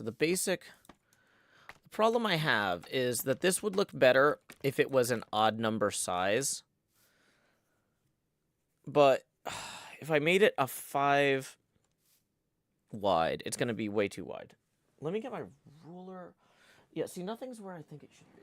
the problem I have is that this would look better if it was an odd number size. But if I made it a 5 wide, it's going to be way too wide. Let me get my ruler. Yeah, see, nothing's where I think it should be.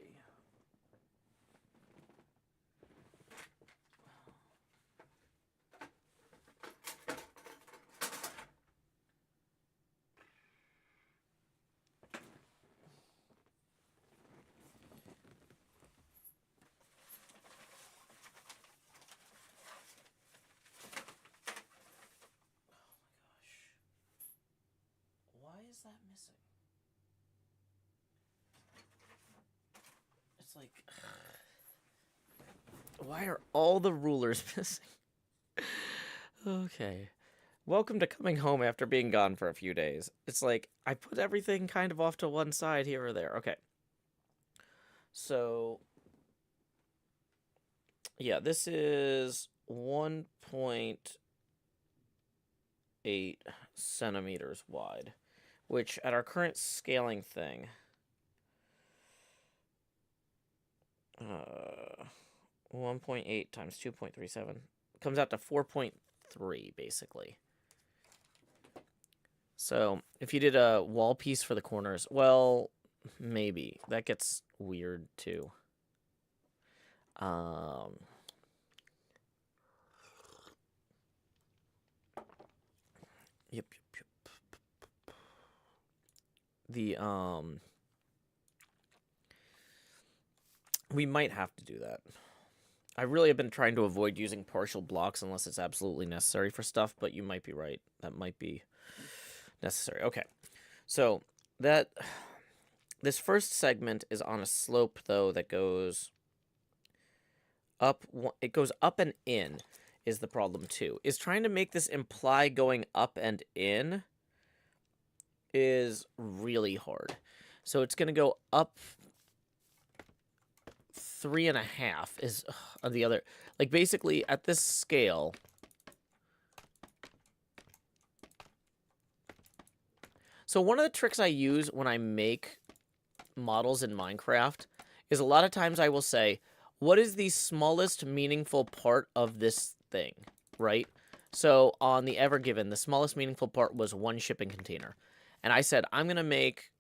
Why is that missing? It's like, why are all the rulers missing? Okay. Welcome to coming home after being gone for a few days. It's like, I put everything kind of off to one side here or there. Okay. So, yeah, this is 1.8 centimeters wide, which at our current scaling thing, 1.8 times 2.37 comes out to 4.3 basically. So if you did a wall piece for the corners, well, maybe that gets weird too. Yep. The we might have to do that. I really have been trying to avoid using partial blocks unless it's absolutely necessary for stuff, but you might be right. That might be necessary. Okay. So this first segment is on a slope though that goes up. It goes up and in is the problem too. Is trying to make this imply going up and in is really hard. So it's going to go up 3.5 is on the other. Like basically at this scale. So one of the tricks I use when I make models in Minecraft is a lot of times I will say, what is the smallest meaningful part of this thing, right? So on the Ever Given, the smallest meaningful part was 1 shipping container. And I said, I'm going to make,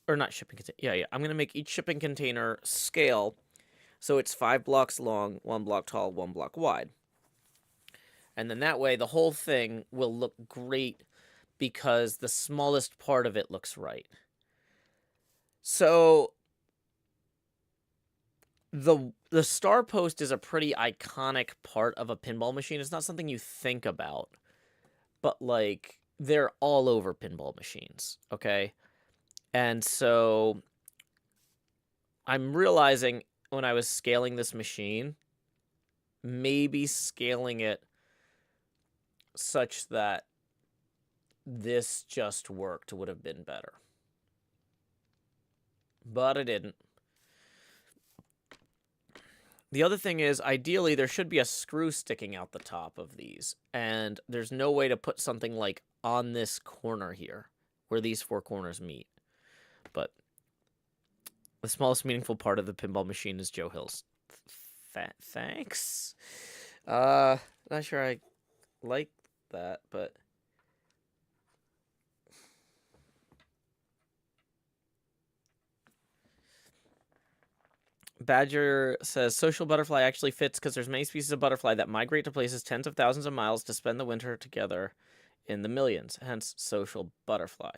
or not shipping container, yeah, I'm going to make each shipping container scale so it's 5 blocks long, 1 block tall, 1 block wide. And then that way the whole thing will look great because the smallest part of it looks right. So the star post is a pretty iconic part of a pinball machine. It's not something you think about. But like they're all over pinball machines, okay? And so I'm realizing when I was scaling this machine, maybe scaling it such that this just worked would have been better. But it didn't. The other thing is, ideally, there should be a screw sticking out the top of these. And there's no way to put something like on this corner here, where these four corners meet. But the smallest meaningful part of the pinball machine is Joe Hill's. Thanks? Not sure I like that, but... Badger says, social butterfly actually fits because there's many species of butterfly that migrate to places tens of thousands of miles to spend the winter together in the millions. Hence, social butterfly.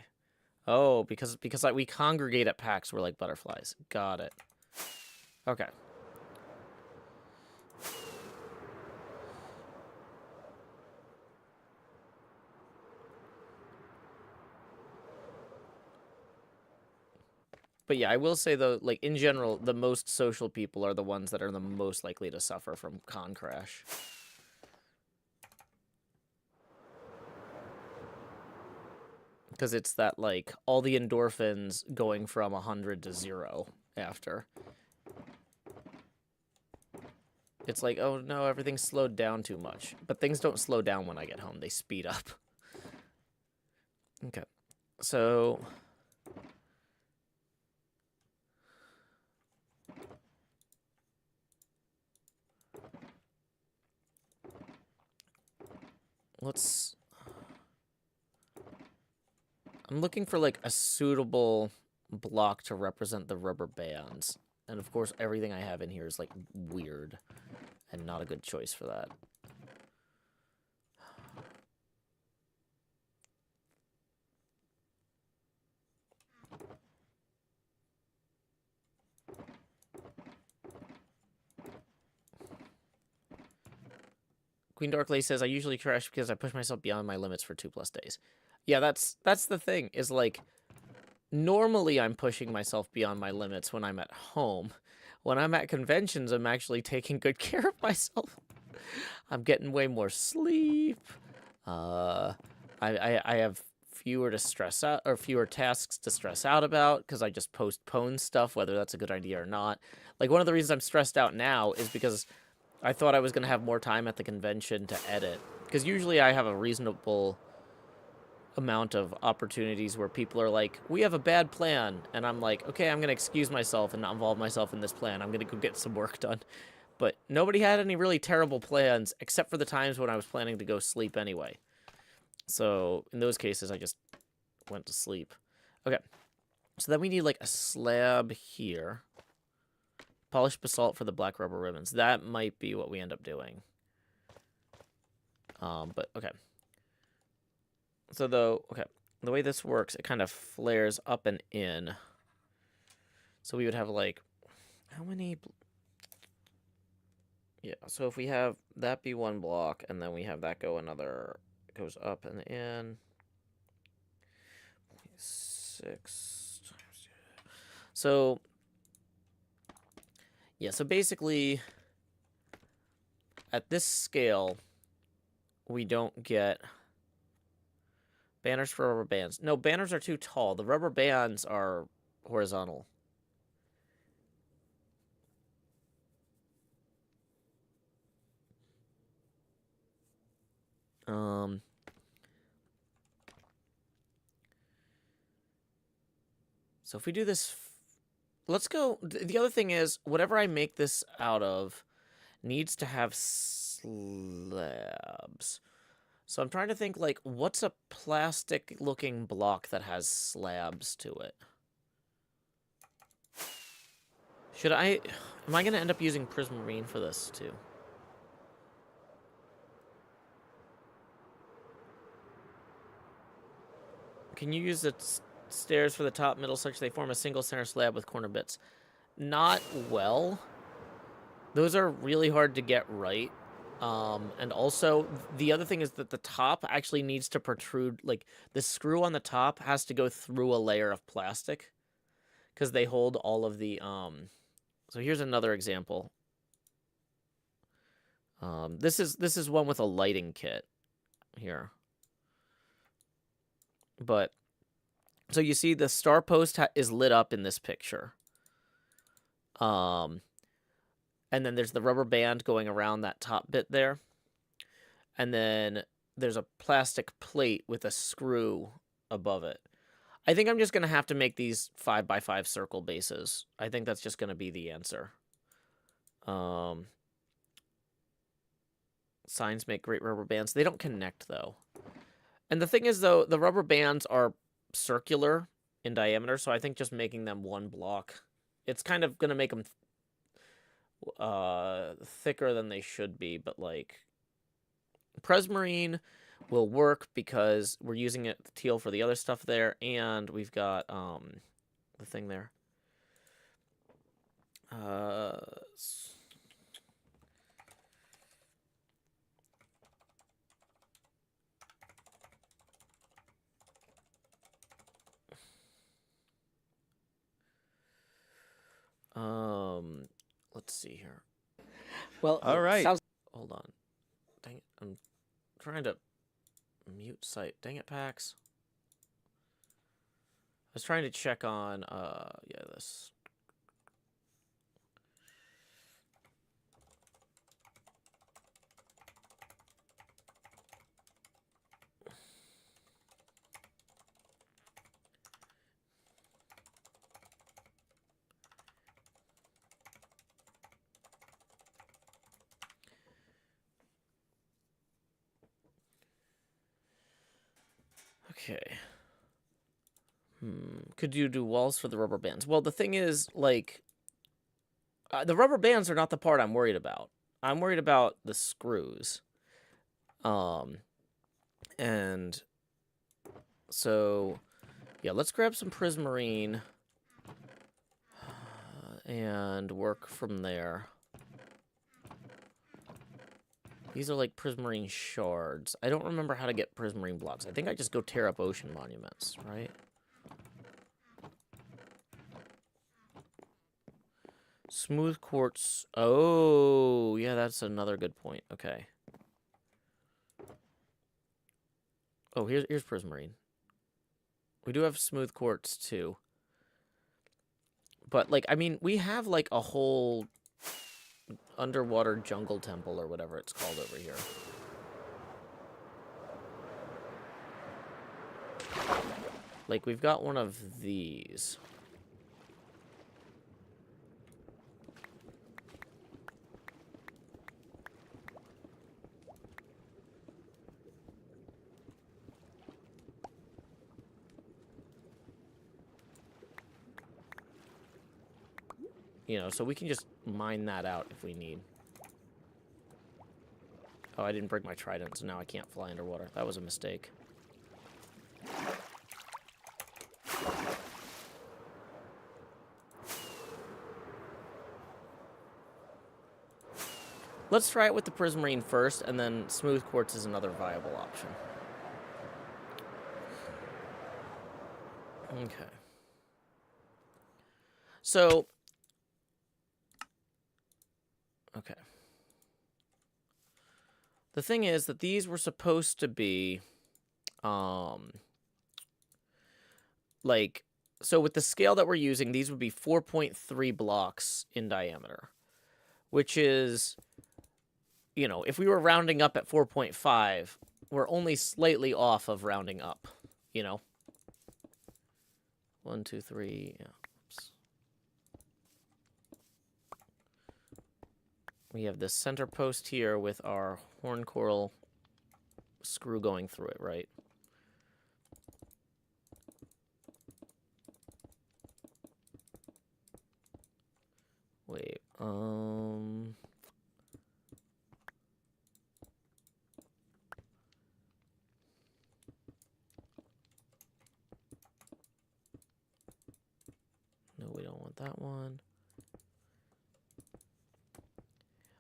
Oh, because we congregate at packs, we're like butterflies. Got it. Okay. But yeah, I will say, though, like, in general, the most social people are the ones that are the most likely to suffer from con crash. Because it's that, like, all the endorphins going from 100 to 0 after. It's like, oh no, everything's slowed down too much. But things don't slow down when I get home. They speed up. Okay. So... let's... I'm looking for, like, a suitable block to represent the rubber bands. And, of course, everything I have in here is, like, weird. And not a good choice for that. Queen Darkley says, I usually crash because I push myself beyond my limits for 2+ days. Yeah, that's the thing, is, like, normally I'm pushing myself beyond my limits when I'm at home. When I'm at conventions, I'm actually taking good care of myself. I'm getting way more sleep. I have fewer to stress out, or fewer tasks to stress out about, because I just postpone stuff, whether that's a good idea or not. Like, one of the reasons I'm stressed out now is because I thought I was going to have more time at the convention to edit. Because usually I have a reasonable amount of opportunities where people are like, we have a bad plan. And I'm like, okay, I'm going to excuse myself and not involve myself in this plan. I'm going to go get some work done. But nobody had any really terrible plans, except for the times when I was planning to go sleep anyway. So in those cases, I just went to sleep. Okay. So then we need, like, a slab here. Polished basalt for the black rubber ribbons. That might be what we end up doing. But, okay. So, though, okay. The way this works, it kind of flares up and in. So we would have, like, how many... yeah, so if we have that be one block, and then we have that go another... it goes up and in. 6 times... so... yeah, so basically, at this scale, we don't get banners for rubber bands. No, banners are too tall. The rubber bands are horizontal. So if we do this, let's go. The other thing is, whatever I make this out of needs to have slabs. So I'm trying to think, like, what's a plastic-looking block that has slabs to it? Should I... am I going to end up using Prismarine for this, too? Can you use the stairs for the top, middle, such they form a single center slab with corner bits? Not well. Those are really hard to get right. And also, the other thing is that the top actually needs to protrude, like, the screw on the top has to go through a layer of plastic, because they hold all of the, So here's another example. This is one with a lighting kit here. But, so you see the star post is lit up in this picture. And then there's the rubber band going around that top bit there. And then there's a plastic plate with a screw above it. I think I'm just going to have to make these 5x5 circle bases. I think that's just going to be the answer. Signs make great rubber bands. They don't connect, though. And the thing is, though, the rubber bands are circular in diameter, so I think just making them one block, it's kind of going to make them thicker than they should be, but, like, Presmarine will work because we're using it teal for the other stuff there, and we've got the thing there. Let's see here. Well, all right. Hold on. Dang it. I'm trying to mute site. Dang it, Pax. I was trying to check on, yeah, this. Okay. Could you do walls for the rubber bands? Well, the thing is, like, the rubber bands are not the part I'm worried about. I'm worried about the screws. And so, yeah, let's grab some Prismarine and work from there. These are like Prismarine shards. I don't remember how to get Prismarine blocks. I think I just go tear up ocean monuments, right? Smooth quartz. Oh, yeah, that's another good point. Okay. Oh, here's Prismarine. We do have smooth quartz, too. But, like, I mean, we have, like, a whole underwater jungle temple or whatever it's called over here. Like, we've got one of these. You know, so we can just mine that out if we need. Oh, I didn't break my trident, so now I can't fly underwater. That was a mistake. Let's try it with the Prismarine first, and then smooth quartz is another viable option. Okay. So, okay. The thing is that these were supposed to be, like, so with the scale that we're using, these would be 4.3 blocks in diameter, which is, you know, if we were rounding up at 4.5, we're only slightly off of rounding up, you know? 1, 2, 3, yeah. Oops. We have this center post here with our horn coral screw going through it, right? Wait, no, we don't want that one.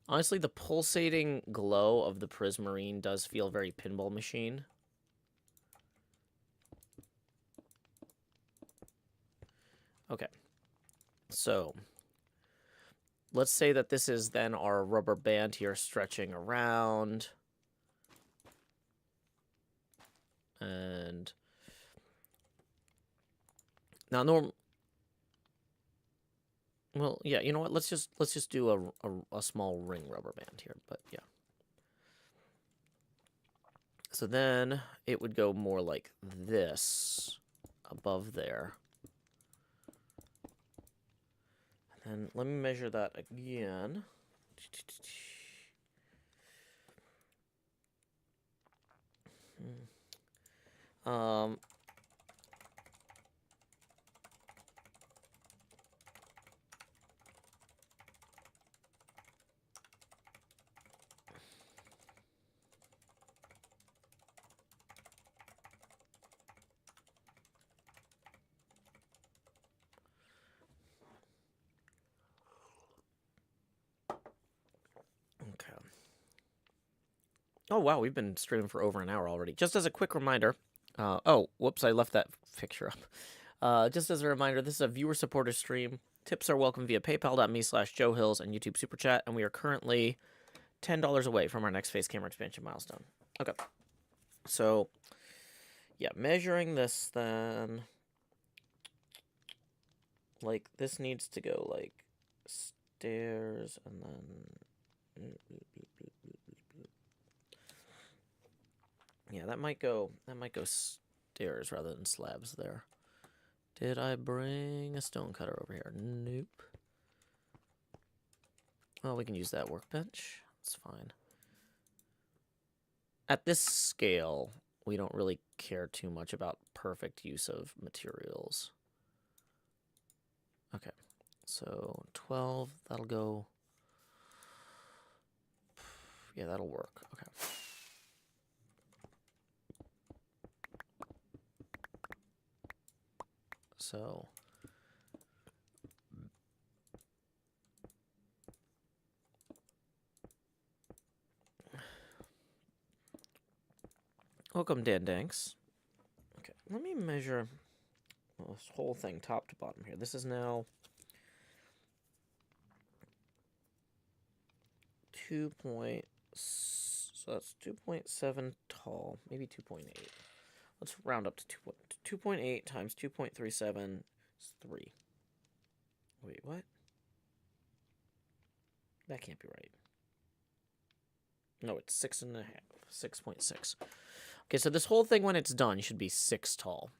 Honestly, the pulsating glow of the prismarine does feel very pinball machine. Okay. So, let's say that this is then our rubber band here stretching around. And now well, yeah, you know what? Let's just do a small ring rubber band here, but yeah. So then it would go more like this above there. And then let me measure that again. Um, okay. Oh, wow, we've been streaming for over an hour already. Just as a quick reminder, oh, whoops, I left that picture up. Just as a reminder, this is a viewer-supported stream. Tips are welcome via paypal.me/JoeHills and YouTube Super Chat, and we are currently $10 away from our next face camera expansion milestone. Okay. So, yeah, measuring this then, like, this needs to go, like, stairs, and then... Yeah, that might go stairs rather than slabs there. Did I bring a stone cutter over here? Nope. Well, we can use that workbench. That's fine. At this scale, we don't really care too much about perfect use of materials. Okay, so 12, that'll go. Yeah, that'll work. Okay. So welcome, Dan Danks. Okay, let me measure this whole thing top to bottom here. This is now 2 point, so that's 2.7 tall, maybe 2.8. Let's round up to 2.8 times 2.37 is 3. Wait, what? That can't be right. No, it's 6.5. 6.6. Okay, so this whole thing, when it's done, should be 6 tall.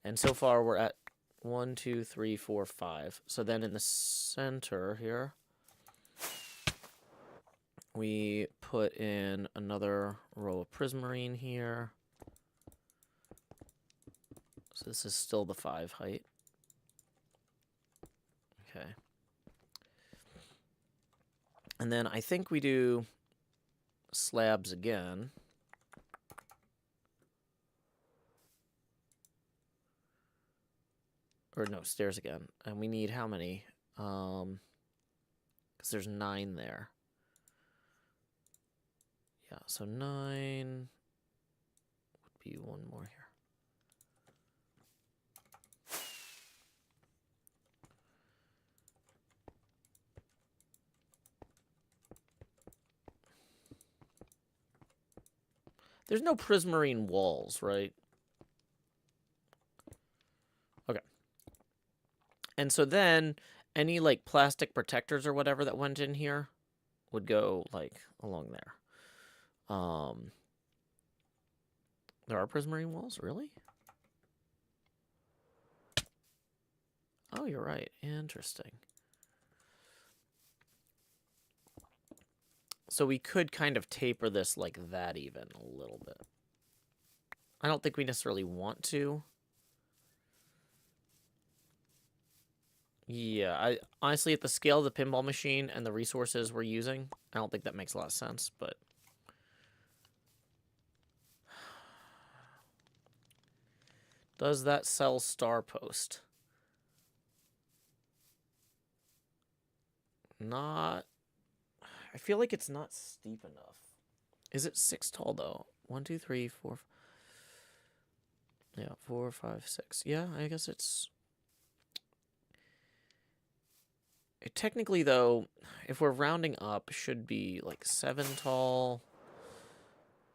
And so far, we're at 1, 2, 3, 4, 5. So then in the center here, we put in another row of prismarine here. So this is still the 5 height. Okay. And then I think we do slabs again. Or no, stairs again. And we need how many? Because there's 9 there. Yeah, so 9 would be one more here. There's no prismarine walls, right? Okay. And so then any like plastic protectors or whatever that went in here would go like along there. There are prismarine walls, really? Oh, you're right. Interesting. So we could kind of taper this like that even a little bit. I don't think we necessarily want to. Yeah, I honestly, at the scale of the pinball machine and the resources we're using, I don't think that makes a lot of sense, but... Does that sell Star Post? Not I feel like it's not steep enough. Is it 6 tall though? 1, 2, 3, 4. Yeah, 4, 5, 6. Yeah, I guess it's. Technically, though, if we're rounding up, should be like 7 tall.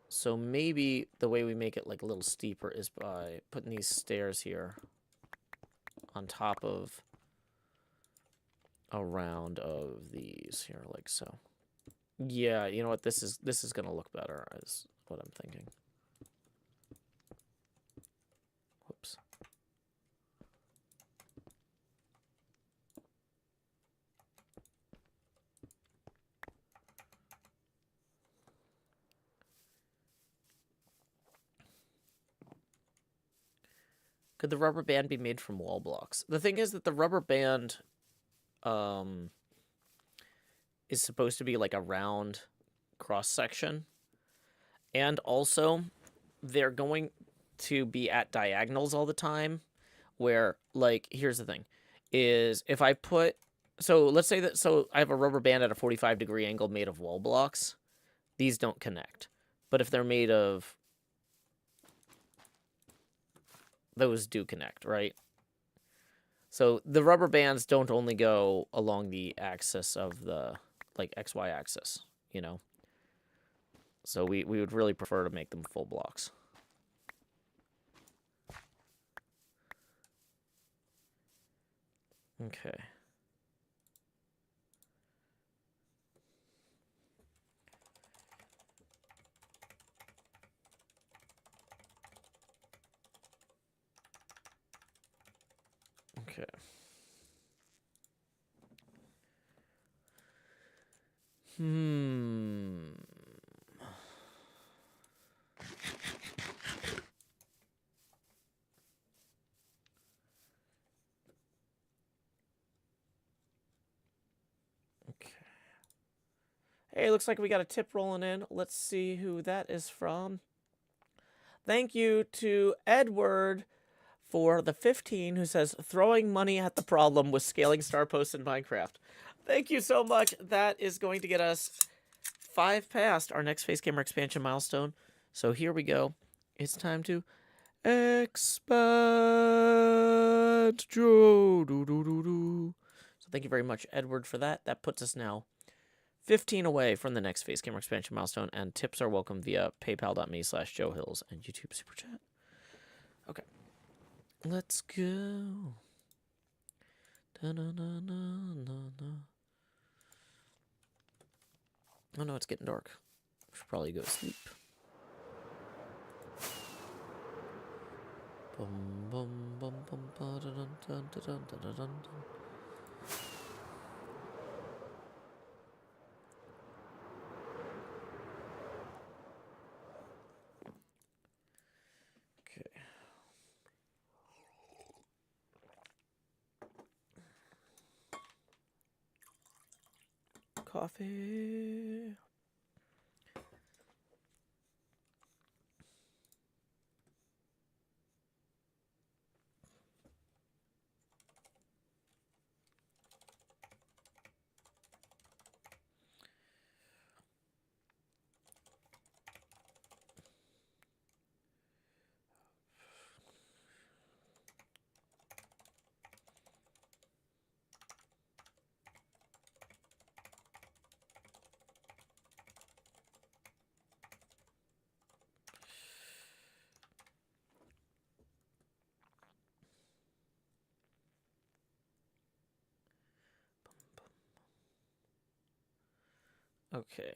So maybe the way we make it like a little steeper is by putting these stairs here on top of a round of these here, like so. Yeah, you know what? This is gonna look better, is what I'm thinking. Whoops. Could the rubber band be made from wall blocks? The thing is that the rubber band is supposed to be like a round cross section. And also, they're going to be at diagonals all the time, where, like, here's the thing, is if I put, so let's say that, so I have a rubber band at a 45-degree angle made of wall blocks. These don't connect. But if they're made of, those do connect, right? So the rubber bands don't only go along the axis of the, like, XY axis, you know? So we would really prefer to make them full blocks. Okay. Okay. Okay. Hey, looks like we got a tip rolling in. Let's see who that is from. Thank you to Edward for the 15 who says, throwing money at the problem with scaling star posts in Minecraft. Thank you so much. That is going to get us 5 past our next face camera expansion milestone. So here we go. It's time to expand. So thank you very much, Edward, for that. That puts us now 15 away from the next face camera expansion milestone, and tips are welcome via paypal.me/JoeHills and YouTube Super Chat. Okay. Let's go. Oh no, it's getting dark. Should probably go to sleep. Bum, bum, bum, bum, ba, da, dun, dun, dun, dun, dun, dun, dun. Okay. Coffee. Okay.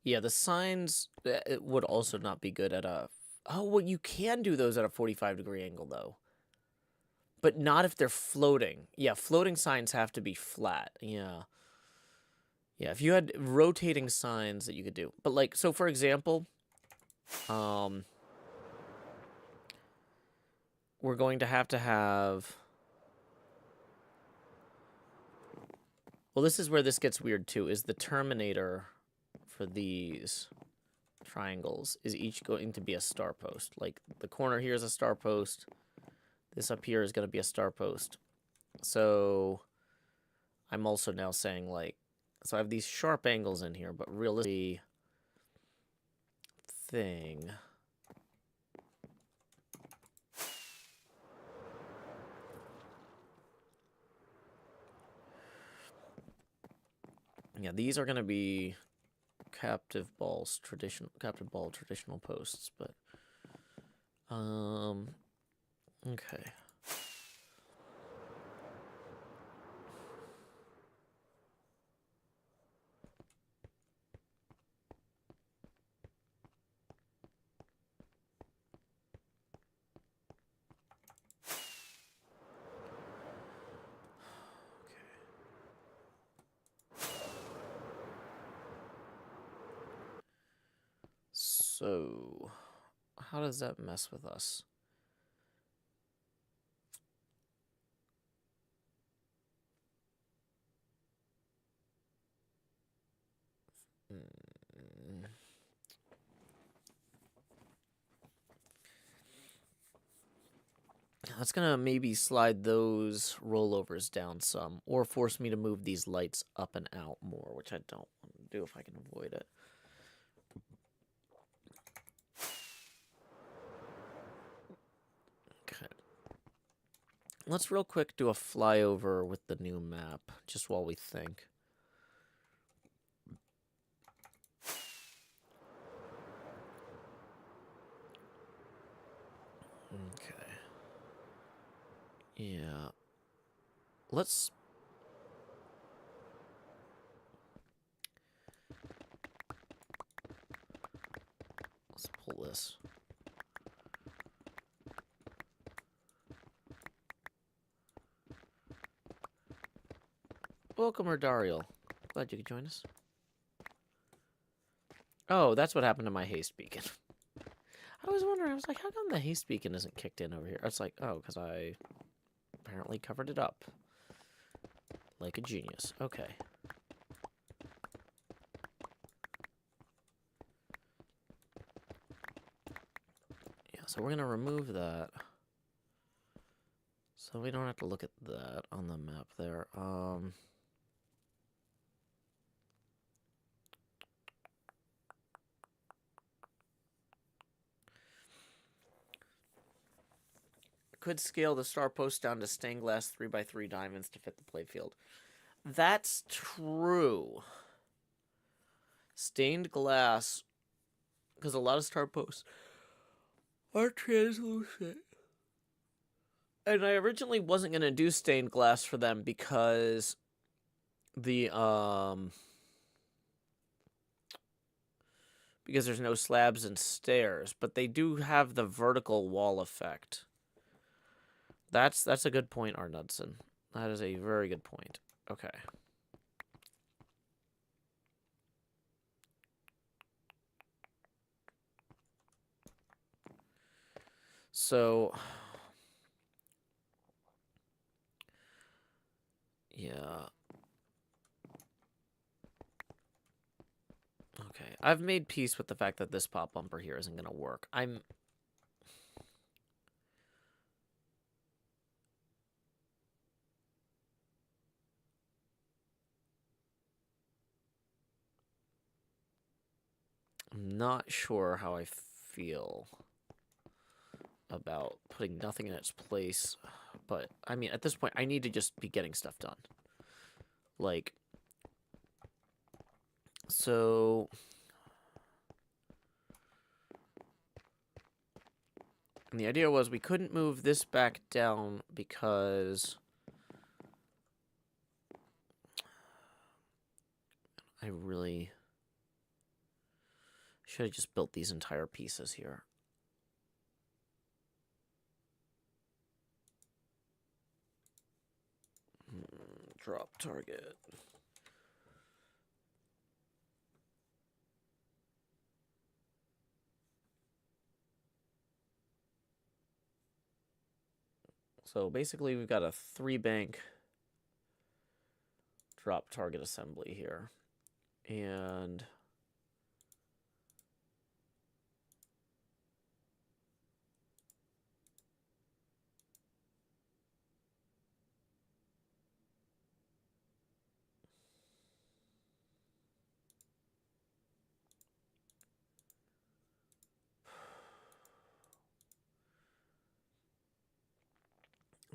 Yeah, the signs, it would also not be good at a... Oh, well, you can do those at a 45-degree angle, though. But not if they're floating. Yeah, floating signs have to be flat. Yeah. Yeah, if you had rotating signs that you could do. But, like, so for example, we're going to have... Well, this is where this gets weird, too, is the terminator for these triangles is each going to be a star post. Like, the corner here is a star post. This up here is going to be a star post. So I'm also now saying, like, So I have these sharp angles in here, but realistically, thing. Yeah, these are going to be captive ball traditional posts, but okay. So, how does that mess with us? That's gonna maybe slide those rollovers down some, or force me to move these lights up and out more, which I don't want to do if I can avoid it. Okay. Let's real quick do a flyover with the new map, just while we think. Okay. Yeah. Let's pull this. Welcome, Derail. Glad you could join us. Oh, that's what happened to my haste beacon. I was wondering, I was like, how come the haste beacon isn't kicked in over here? It's like, oh, because I apparently covered it up. Like a genius. Okay. Yeah, so we're going to remove that. So we don't have to look at that on the map there. Could scale the star post down to stained glass 3x3 diamonds to fit the playfield. That's true. Stained glass, because a lot of star posts are translucent. And I originally wasn't going to do stained glass for them because the, because there's no slabs and stairs, but they do have the vertical wall effect. That's a good point, Arnudson. That is a very good point. Okay. So, yeah. Okay. I've made peace with the fact that this pop bumper here isn't going to work. I'm not sure how I feel about putting nothing in its place. But, I mean, at this point, I need to just be getting stuff done. Like, so... And the idea was we couldn't move this back down because... I really... should have just built these entire pieces here. Drop target. So basically we've got a 3-bank drop target assembly here. And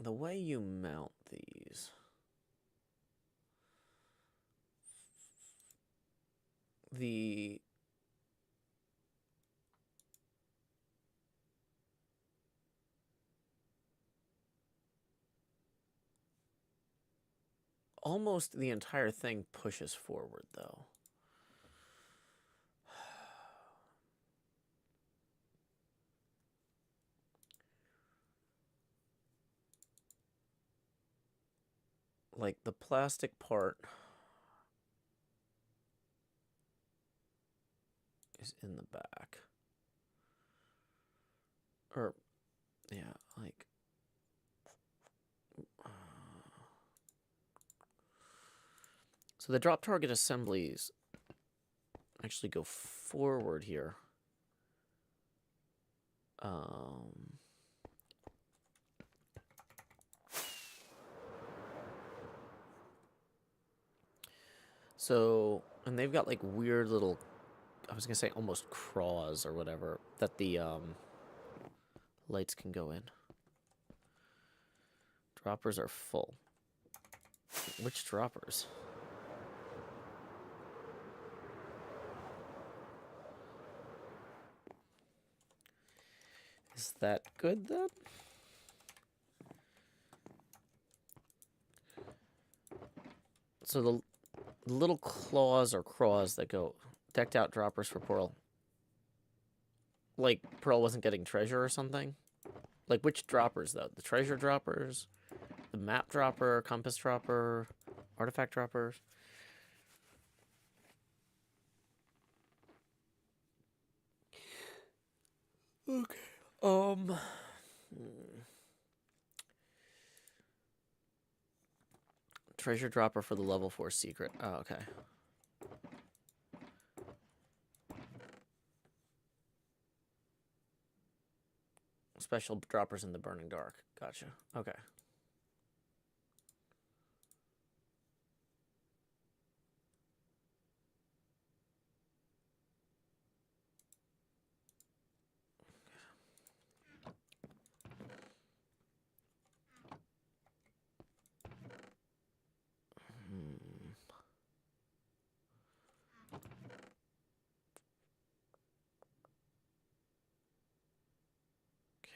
the way you mount these. Almost the entire thing pushes forward, though. Like, the plastic part is in the back. Or, yeah, like... So the drop target assemblies actually go forward here. So, and they've got like weird little, I was gonna say almost craws or whatever, that the lights can go in. Droppers are full. Which droppers? Is that good then? So the little claws or craws that go decked out droppers for Pearl. Like Pearl wasn't getting treasure or something? Like which droppers though? The treasure droppers? The map dropper, compass dropper, artifact droppers? Okay. Treasure dropper for the level 4 secret. Oh, okay. Special droppers in the burning dark. Gotcha. Okay.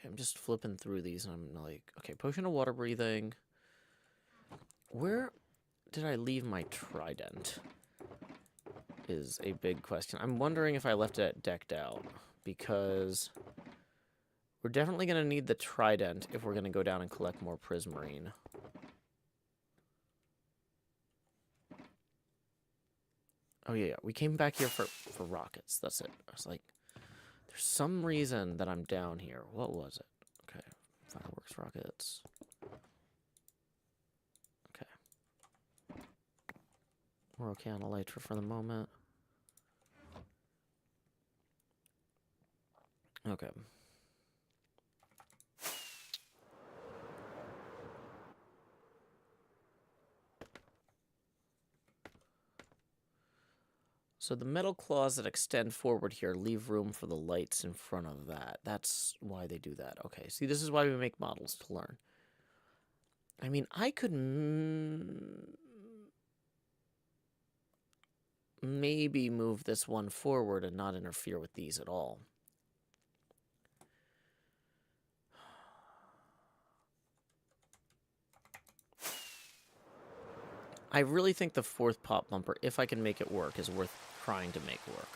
I'm just flipping through these and I'm like, okay, potion of water breathing. Where did I leave my trident? Is a big question. I'm wondering if I left it decked out because we're definitely going to need the trident if we're going to go down and collect more prismarine. Oh yeah, we came back here for rockets. That's it. I was like, there's some reason that I'm down here. What was it? Okay, fireworks rockets. Okay. We're okay on elytra for the moment. Okay. So the metal claws that extend forward here leave room for the lights in front of that. That's why they do that. Okay, see, this is why we make models, to learn. I mean, I could maybe move this one forward and not interfere with these at all. I really think the fourth pop bumper, if I can make it work, is worth trying to make work.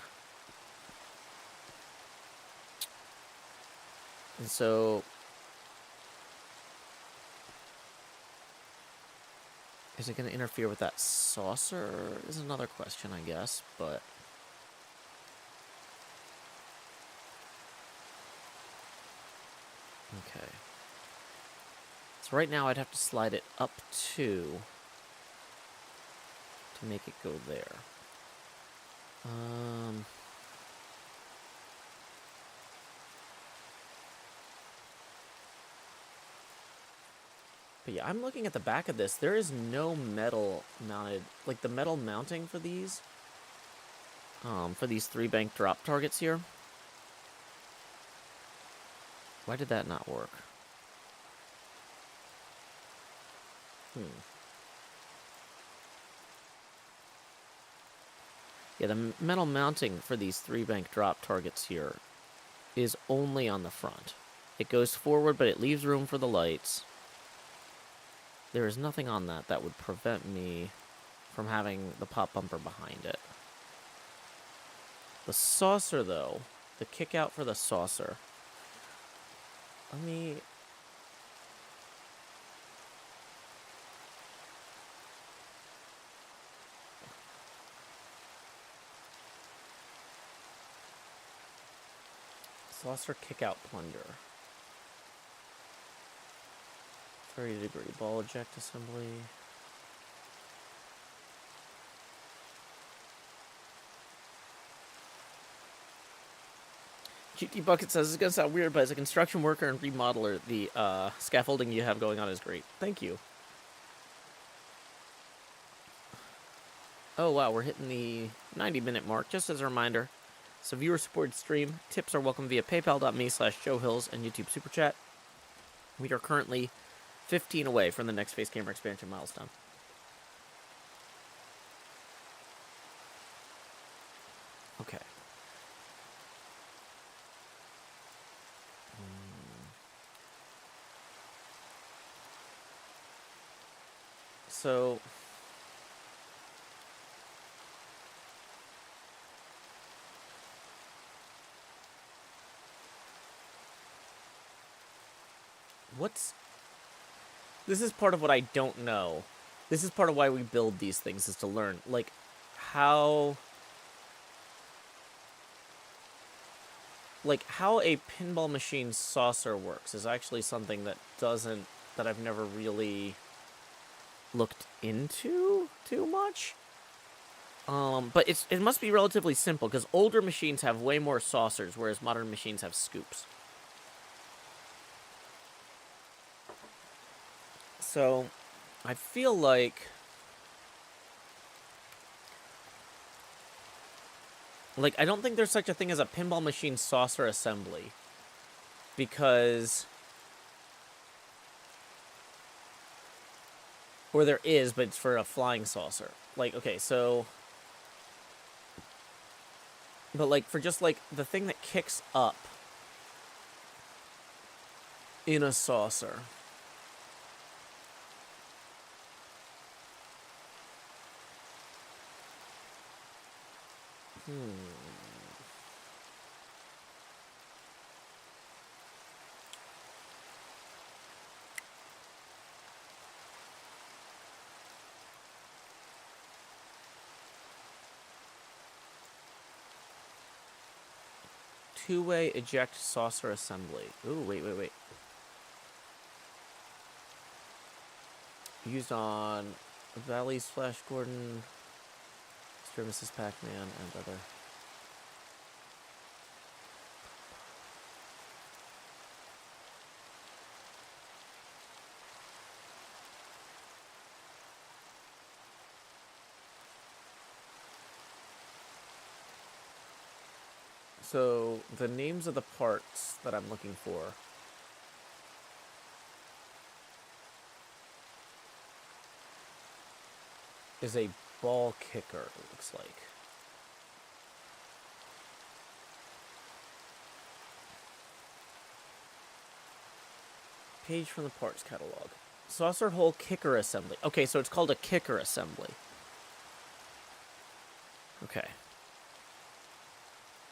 And so... is it going to interfere with that saucer? Is another question, I guess, but... okay. So right now I'd have to slide it up to make it go there. But yeah, I'm looking at the back of this. There is no metal mounted, like the metal mounting for these 3 bank drop targets here. Why did that not work? Yeah, the metal mounting for these 3-bank drop targets here is only on the front. It goes forward, but it leaves room for the lights. There is nothing on that that would prevent me from having the pop bumper behind it. The saucer, though, the kick out for the saucer. Let me... Saucer kick out plunger. 30-degree ball eject assembly. GT Bucket says, it's going to sound weird, but as a construction worker and remodeler, the scaffolding you have going on is great. Thank you. Oh, wow, we're hitting the 90-minute mark. Just as a reminder, it's a viewer-supported stream. Tips are welcome via paypal.me/JoeHills and YouTube Super Chat. We are currently 15 away from the next face camera expansion milestone. Okay. So... This is part of what I don't know. This is part of why we build these things, is to learn, like, how a pinball machine saucer works is actually something that I've never really looked into too much. But it must be relatively simple, because older machines have way more saucers, whereas modern machines have scoops. So, I feel like... I don't think there's such a thing as a pinball machine saucer assembly. Because... Or there is, but it's for a flying saucer. Okay, so... But, for just, the thing that kicks up in a saucer... Two-way eject saucer assembly. Ooh, wait. Used on Valley's Flash Gordon, Mr. and Mrs. Pac-Man, and other. So, the names of the parts that I'm looking for. Is a ball kicker, it looks like. Page from the parts catalog. Saucer hole kicker assembly. Okay, so it's called a kicker assembly. Okay.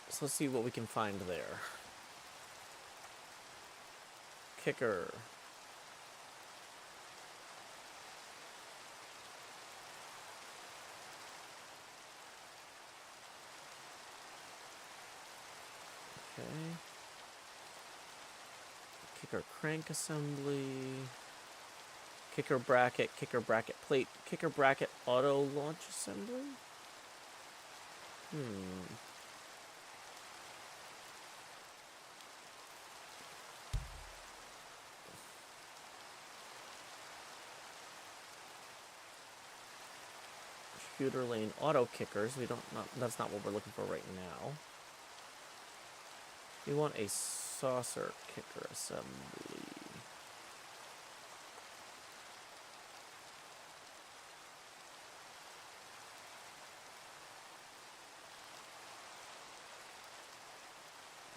So let's see what we can find there. Kicker. Okay. Kicker crank assembly. Kicker bracket plate. Kicker bracket auto launch assembly? Shooter lane auto kickers. That's not what we're looking for right now. We want a saucer kicker assembly.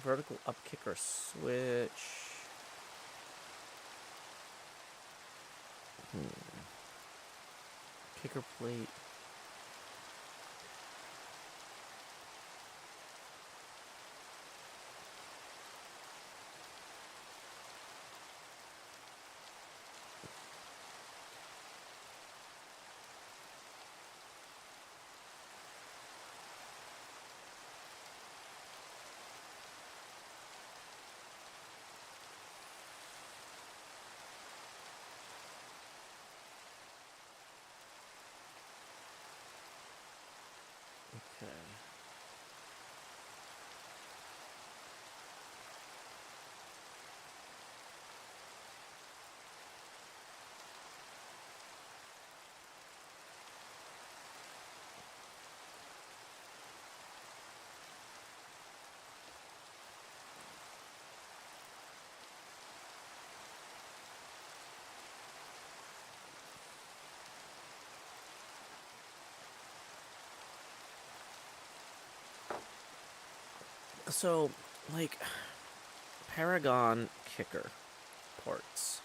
Vertical up kicker switch. Kicker plate. Okay. So, like, Paragon kicker parts.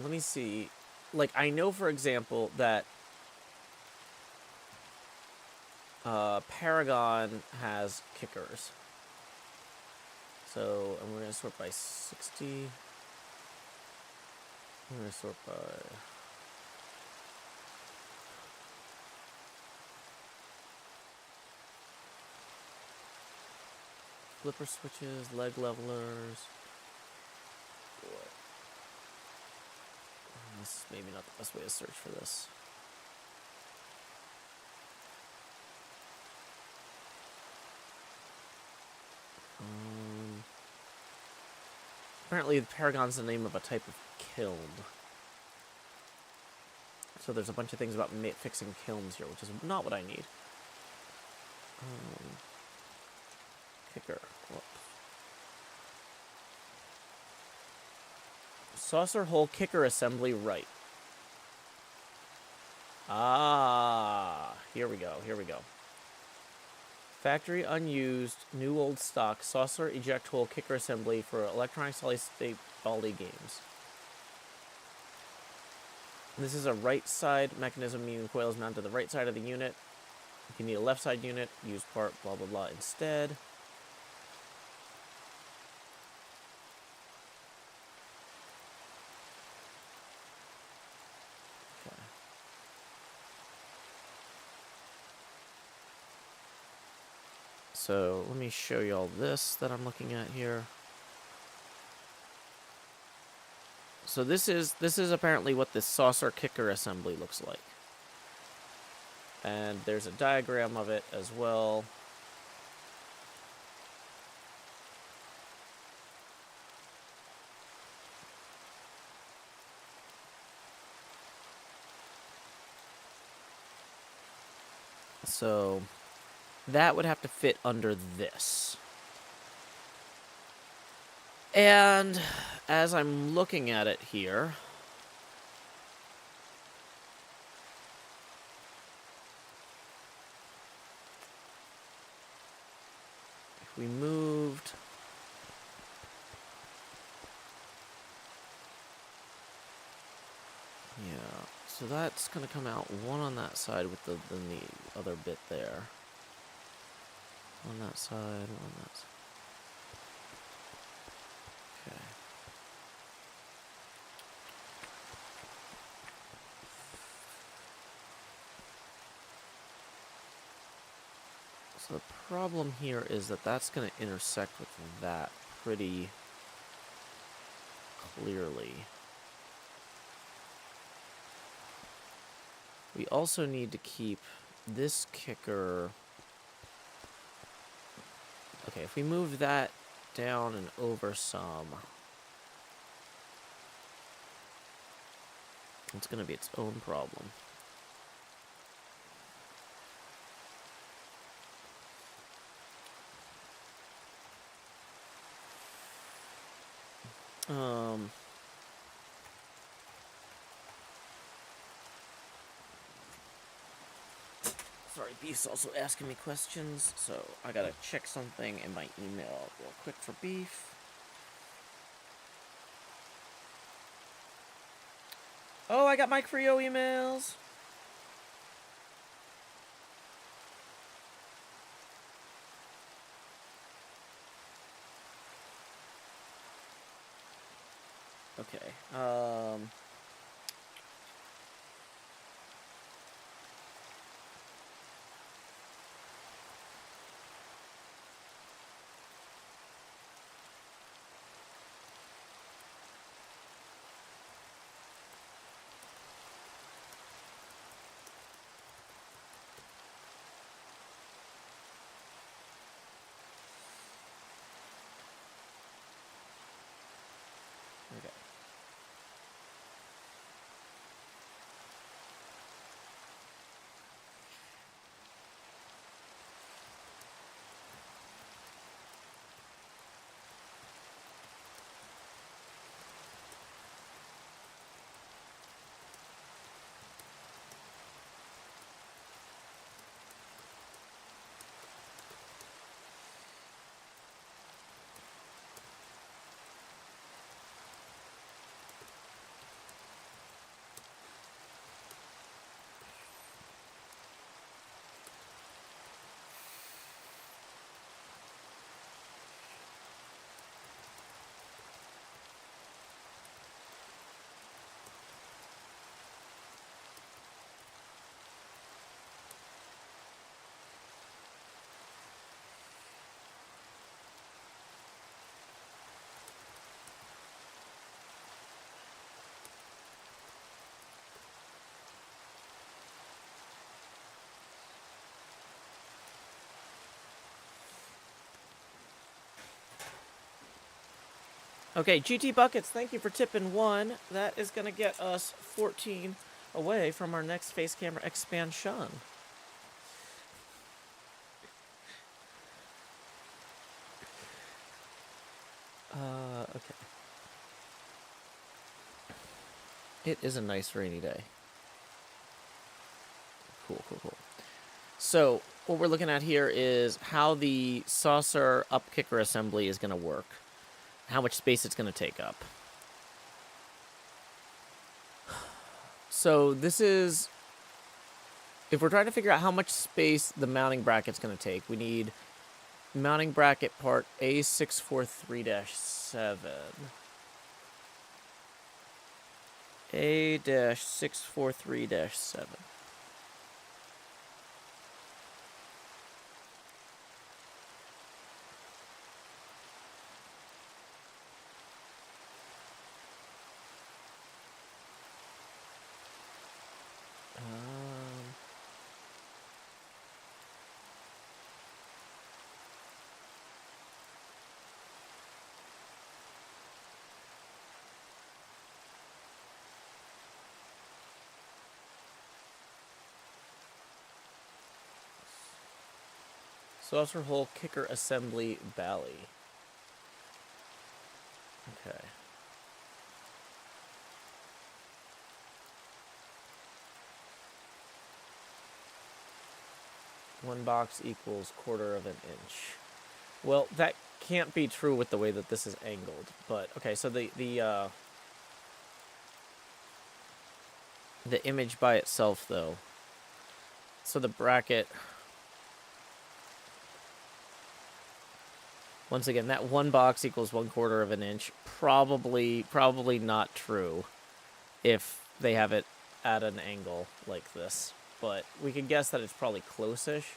Let me see. Like, I know, for example, that Paragon has kickers. So, and we're going to sort by 60. We're going to sort by... flipper switches, leg levelers. Boy. This is maybe not the best way to search for this. Apparently, the Paragon's the name of a type of kiln. So there's a bunch of things about fixing kilns here, which is not what I need. Kicker. Whoops. Saucer hole kicker assembly right. Ah, here we go, here we go. Factory unused, new old stock, saucer eject hole kicker assembly for electronic solid state Baldi games. This is a right side mechanism, meaning the coil is mounted to the right side of the unit. If you need a left side unit, use part blah blah blah instead. Okay. So let me show you all this that I'm looking at here. So this is apparently what this saucer kicker assembly looks like. And there's a diagram of it as well. So that would have to fit under this. And as I'm looking at it here, if we moved so that's going to come out one on that side with the other bit there. On that side, one on that side. Okay. So the problem here is that that's going to intersect with that pretty clearly. We also need to keep this kicker... Okay, if we move that down and over some, it's going to be its own problem. Sorry, Beef's also asking me questions, so I gotta check something in my email real quick for Beef. Oh, I got my Creo emails! Okay, okay. Okay, GT Buckets, thank you for tipping 1. That is gonna get us 14 away from our next face camera expansion. Okay. It is a nice rainy day. Cool, cool, cool. So, what we're looking at here is how the saucer up kicker assembly is gonna work. How much space it's gonna take up. So, this is... If we're trying to figure out how much space the mounting bracket's gonna take, we need mounting bracket part A643-7. A-643-7. Saucer hole kicker assembly bally. Okay. One box equals quarter of an inch. Well, that can't be true with the way that this is angled. But okay, so the image by itself, though. So the bracket. Once again, that one box equals 1/4 of an inch. Probably not true if they have it at an angle like this. But we can guess that it's probably close-ish.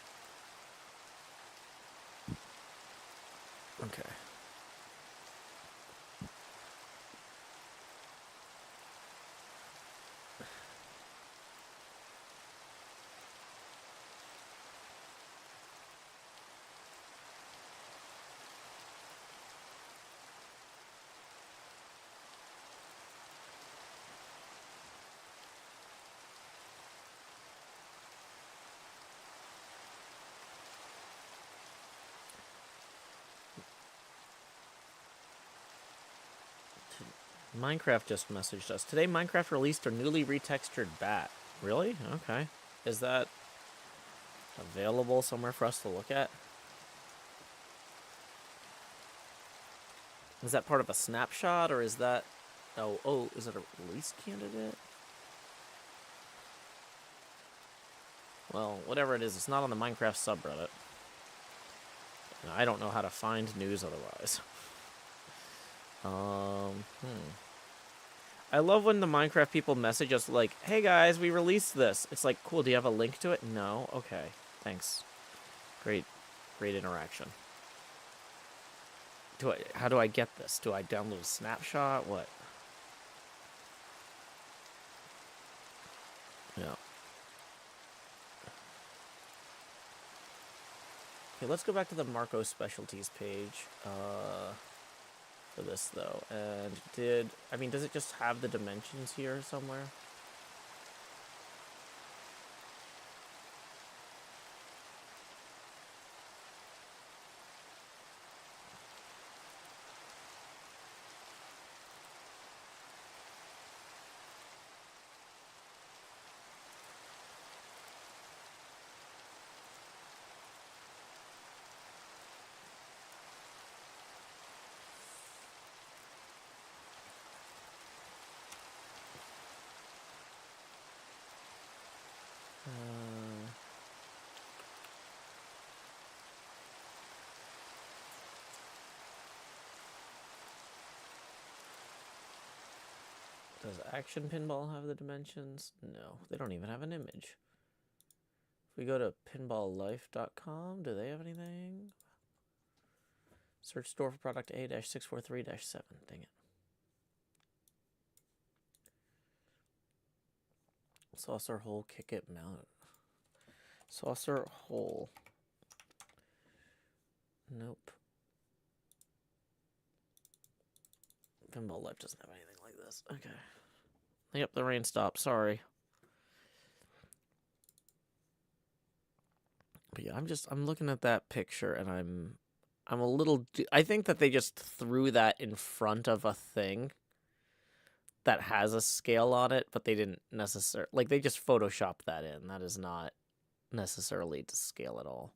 Okay. Minecraft just messaged us. Today, Minecraft released a newly retextured bat. Really? Okay. Is that... available somewhere for us to look at? Is that part of a snapshot, or is that... Oh, is it a release candidate? Well, whatever it is, it's not on the Minecraft subreddit. And I don't know how to find news otherwise. I love when the Minecraft people message us like, hey guys, we released this. It's like, cool, do you have a link to it? No? Okay, thanks. Great interaction. How do I get this? Do I download a snapshot? What? Yeah. Okay, let's go back to the Marco Specialties page for this, though. And does it just have the dimensions here somewhere? Does Action Pinball have the dimensions? No, they don't even have an image. If we go to pinballlife.com, do they have anything? Search store for product A-643-7. Dang it. Saucer hole, kick it, mount. Saucer hole. Nope. Pinball Life doesn't have anything like this. Okay. Yep, the rain stopped. Sorry. But yeah, I'm looking at that picture and I'm a little... I think that they just threw that in front of a thing that has a scale on it, but they didn't necessarily... Like, they just photoshopped that in. That is not necessarily to scale at all.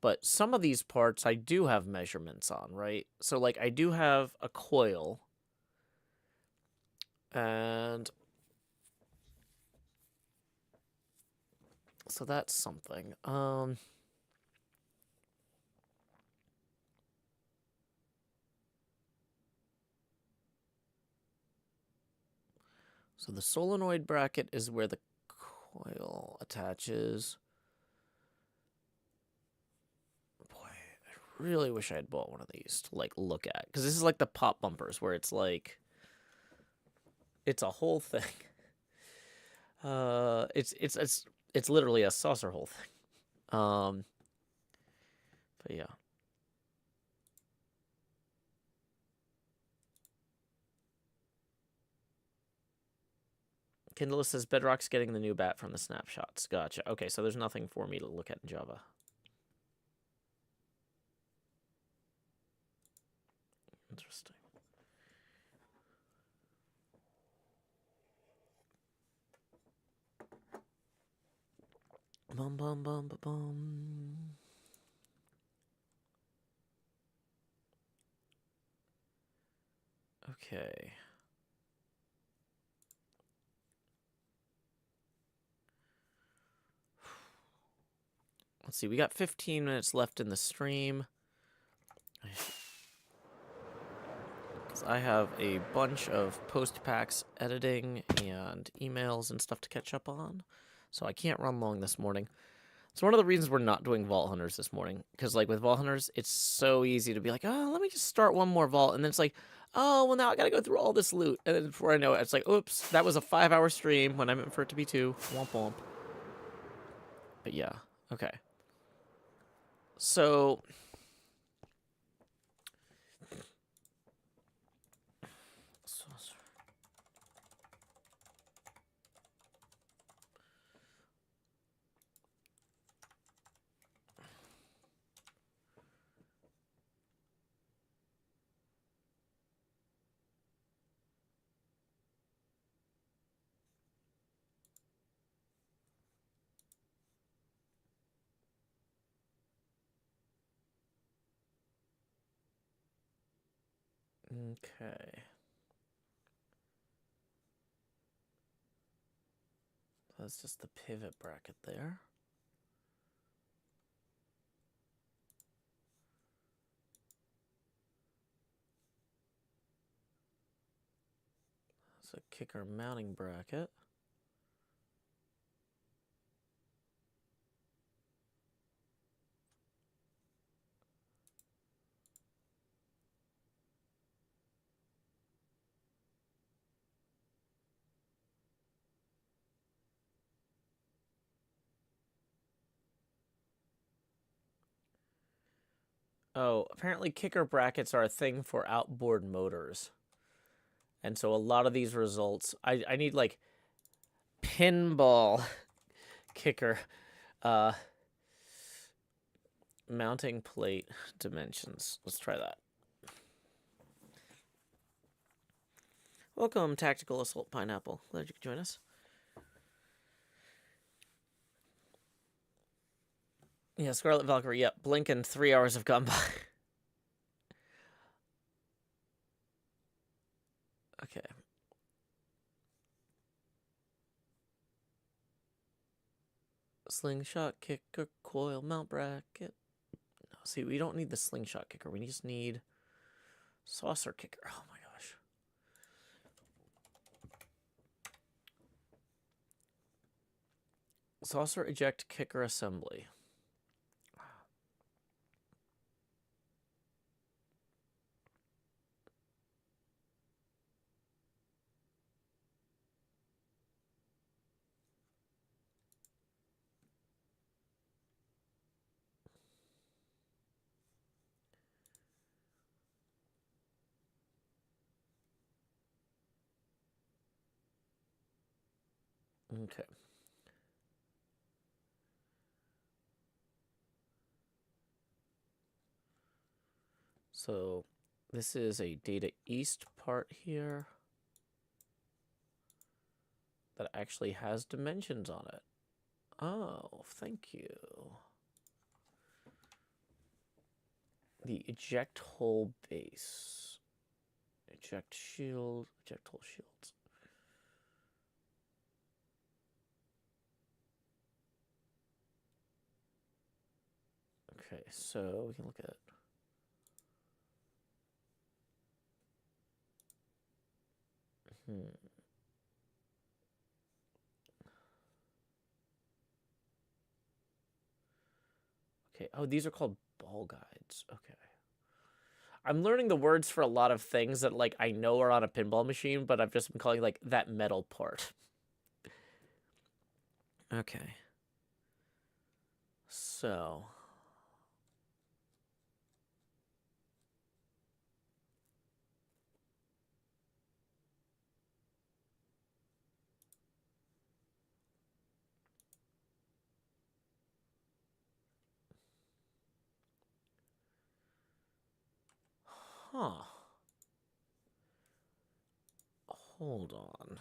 But some of these parts I do have measurements on, right? So, like, I do have a coil. And... so that's something. So the solenoid bracket is where the coil attaches. Boy, I really wish I had bought one of these to, like, look at. Because this is like the pop bumpers where it's like... It's a whole thing. It's literally a saucer hole thing. But yeah. Kindle says Bedrock's getting the new bat from the snapshots. Gotcha. Okay, so there's nothing for me to look at in Java. Interesting. Bum bum bum bum bum. Okay. Let's see, we got 15 minutes left in the stream. Because I have a bunch of post-packs editing and emails and stuff to catch up on. So I can't run long this morning. It's one of the reasons we're not doing Vault Hunters this morning. Because, like, with Vault Hunters, it's so easy to be like, oh, let me just start one more Vault. And then it's like, oh, well, now I gotta go through all this loot. And then before I know it, it's like, oops, that was a 5-hour stream when I meant for it to be 2. Womp womp. But yeah, okay. So... Okay. That's just the pivot bracket there. That's a kicker mounting bracket. Oh, apparently kicker brackets are a thing for outboard motors. And so a lot of these results, I need like pinball kicker mounting plate dimensions. Let's try that. Welcome, Tactical Assault Pineapple. Glad you could join us. Yeah, Scarlet Valkyrie. Yep, blinking 3 hours have gone by. Okay. Slingshot kicker, coil mount bracket. No, see, we don't need the slingshot kicker. We just need saucer kicker. Oh my gosh. Saucer eject kicker assembly. Okay. So this is a data east part here that actually has dimensions on it. Oh, thank you. The eject hole base. Eject shield, eject hole shields. Okay, so we can look at Okay. Oh, these are called ball guides. Okay. I'm learning the words for a lot of things that like I know are on a pinball machine, but I've just been calling like that metal part. Okay. So. Huh. Hold on.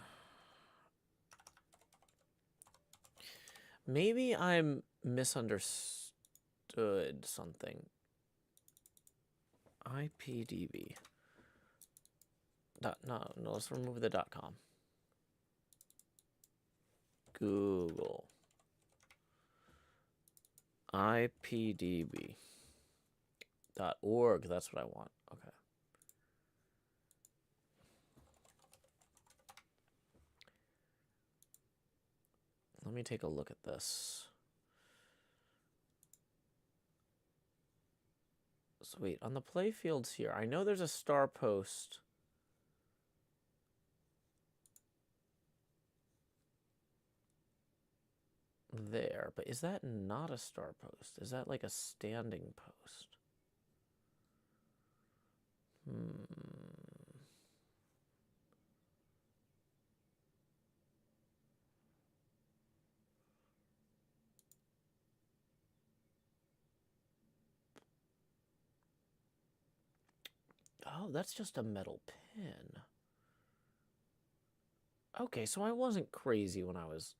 Maybe I'm misunderstood something. IPDB. No, let's remove the .com. Google. IPDB.org. That's what I want. Okay. Let me take a look at this. So wait, on the play fields here, I know there's a star post. There, but is that not a star post? Is that like a standing post? Oh, that's just a metal pin. Okay, so I wasn't crazy when I was...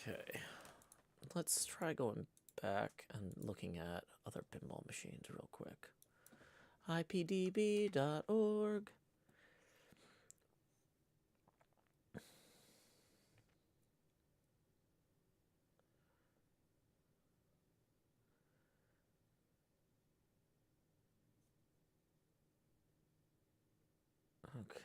Okay. Let's try going back and looking at other pinball machines real quick. ipdb.org. Okay.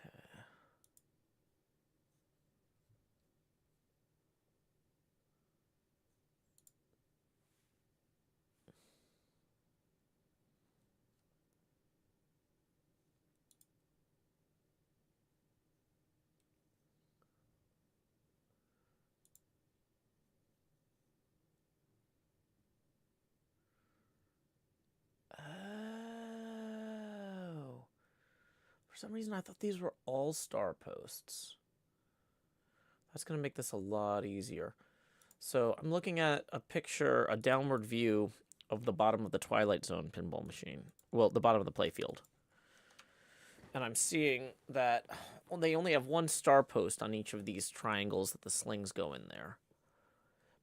Oh. For some reason, I thought these were all star posts. That's going to make this a lot easier. So I'm looking at a picture, a downward view of the bottom of the Twilight Zone pinball machine. Well, the bottom of the playfield. And I'm seeing that, well, they only have one star post on each of these triangles that the slings go in there.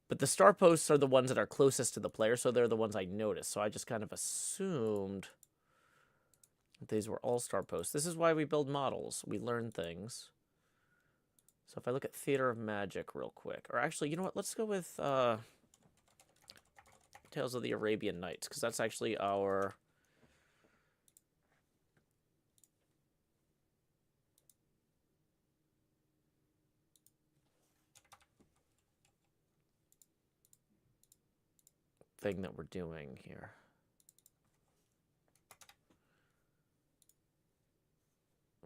But the star posts are the ones that are closest to the player, so they're the ones I noticed. So I just kind of assumed that these were all star posts. This is why we build models. We learn things. So if I look at Theater of Magic real quick, or actually, you know what? Let's go with Tales of the Arabian Nights, because that's actually our thing that we're doing here.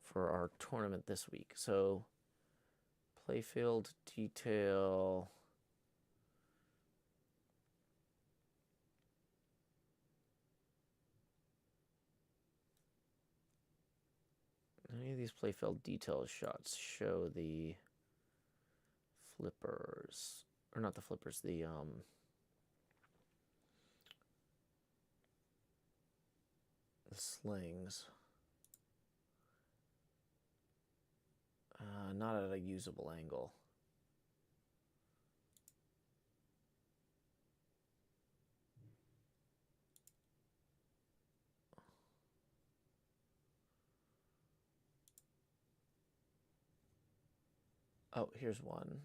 For our tournament this week. So, playfield detail. Any of these playfield detail shots show the flippers, or not the flippers, the slings. Not at a usable angle. Oh, here's one.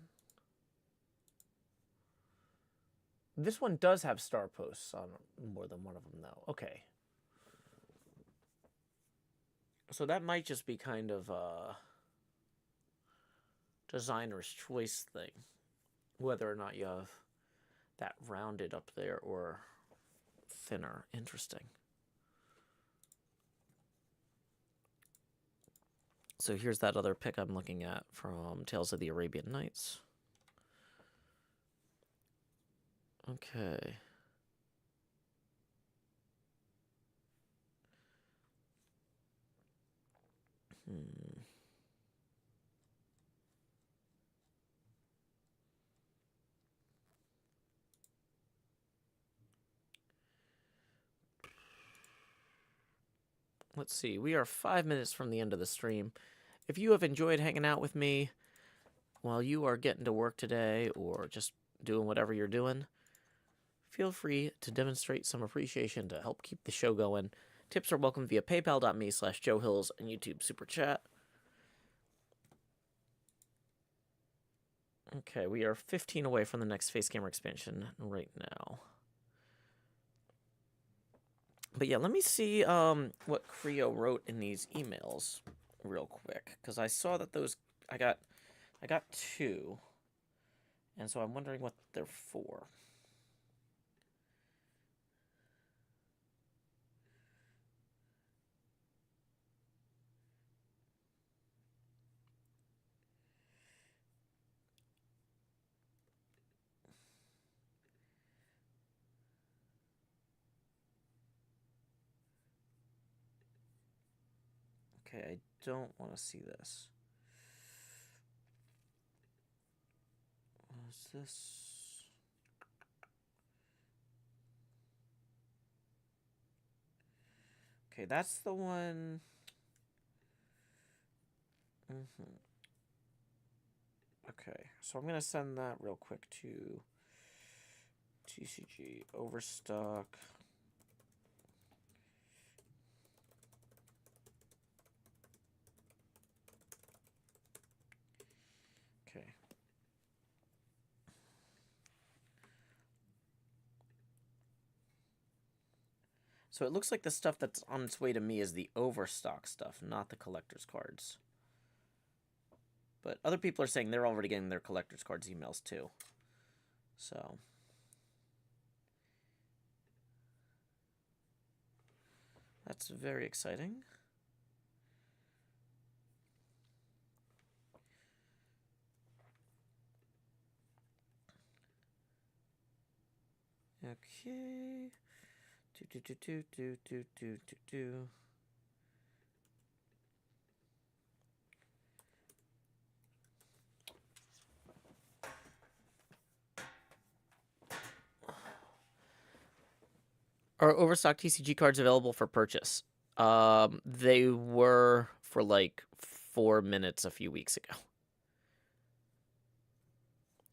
This one does have star posts on more than one of them, though. Okay. So that might just be kind of a designer's choice thing. Whether or not you have that rounded up there or thinner. Interesting. So here's that other pic I'm looking at from Tales of the Arabian Nights. Okay. Let's see. We are 5 minutes from the end of the stream. If you have enjoyed hanging out with me while you are getting to work today or just doing whatever you're doing, feel free to demonstrate some appreciation to help keep the show going. Tips are welcome via paypal.me/JoeHills and YouTube Super Chat. Okay, we are 15 away from the next face camera expansion right now. But yeah, let me see what Creo wrote in these emails real quick, because I saw that those I got 2, and so I'm wondering what they're for. Okay, I don't want to see this. What's this? Okay, that's the one. Okay, so I'm going to send that real quick to TCG Overstock. Okay. So it looks like the stuff that's on its way to me is the Overstock stuff, not the collector's cards. But other people are saying they're already getting their collector's cards emails too. So that's very exciting. Okay. Do. Are Overstock TCG cards available for purchase? They were for like 4 minutes a few weeks ago.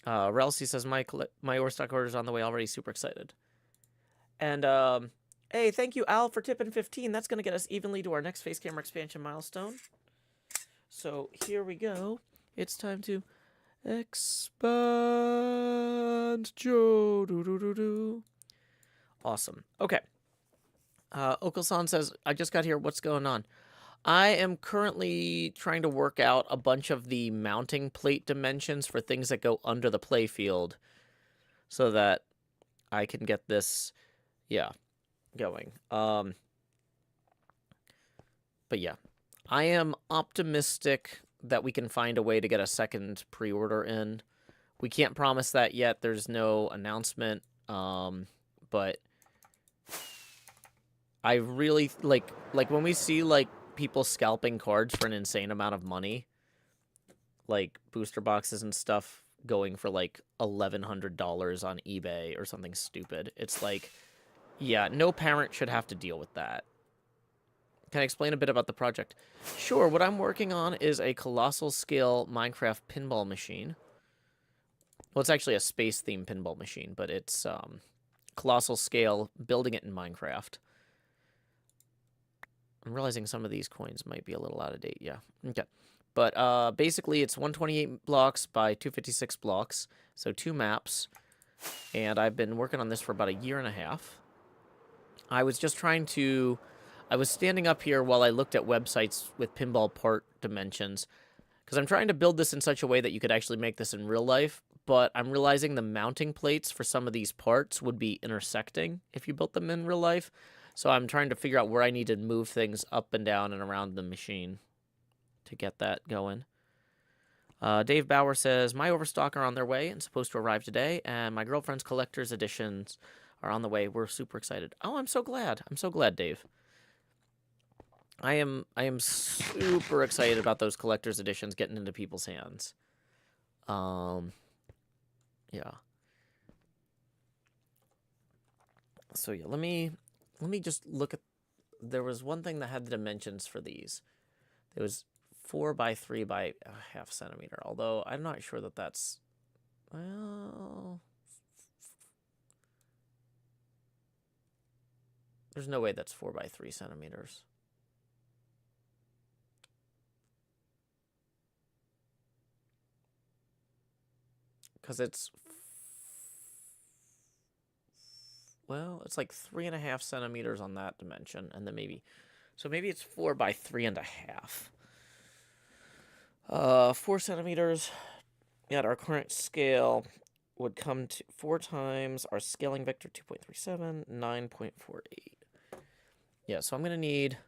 Relsi says my Overstock order is on the way already. Super excited. And hey, thank you Al for tipping 15. That's gonna get us evenly to our next face camera expansion milestone. So here we go. It's time to expand Joe. Do. Awesome. Okay. Okel-san says, I just got here. What's going on? I am currently trying to work out a bunch of the mounting plate dimensions for things that go under the playfield so that I can get this, going. But yeah, I am optimistic that we can find a way to get a second pre-order in. We can't promise that yet. There's no announcement, but I really like when we see like people scalping cards for an insane amount of money, like booster boxes and stuff going for like $1,100 on eBay or something stupid. It's like, yeah, no parent should have to deal with that. Can I explain a bit about the project? Sure, what I'm working on is a colossal scale Minecraft pinball machine. Well, it's actually a space-themed pinball machine, but it's colossal scale, building it in Minecraft. I'm realizing some of these coins might be a little out of date. Yeah. Okay. But basically, it's 128 blocks by 256 blocks, so 2 maps. And I've been working on this for about a year and a half. I was just trying to... I was standing up here while I looked at websites with pinball part dimensions, because I'm trying to build this in such a way that you could actually make this in real life, but I'm realizing the mounting plates for some of these parts would be intersecting if you built them in real life. So I'm trying to figure out where I need to move things up and down and around the machine to get that going. Dave Bauer says, my Overstock are on their way and supposed to arrive today, and my girlfriend's collector's editions are on the way. We're super excited. Oh, I'm so glad. I'm so glad, Dave. I am super excited about those collector's editions getting into people's hands. Yeah. So yeah, let me just look at. There was one thing that had the dimensions for these. It was 4 by 3 by a half centimeter. Although I'm not sure that that's, well, there's no way that's 4 by 3 centimeters. Because it's, well, it's like 3.5 centimeters on that dimension, and then maybe, so maybe it's 4 by 3.5. 4 centimeters at our current scale would come to 4 times our scaling vector 2.37, 9.48. Yeah, so I'm going to need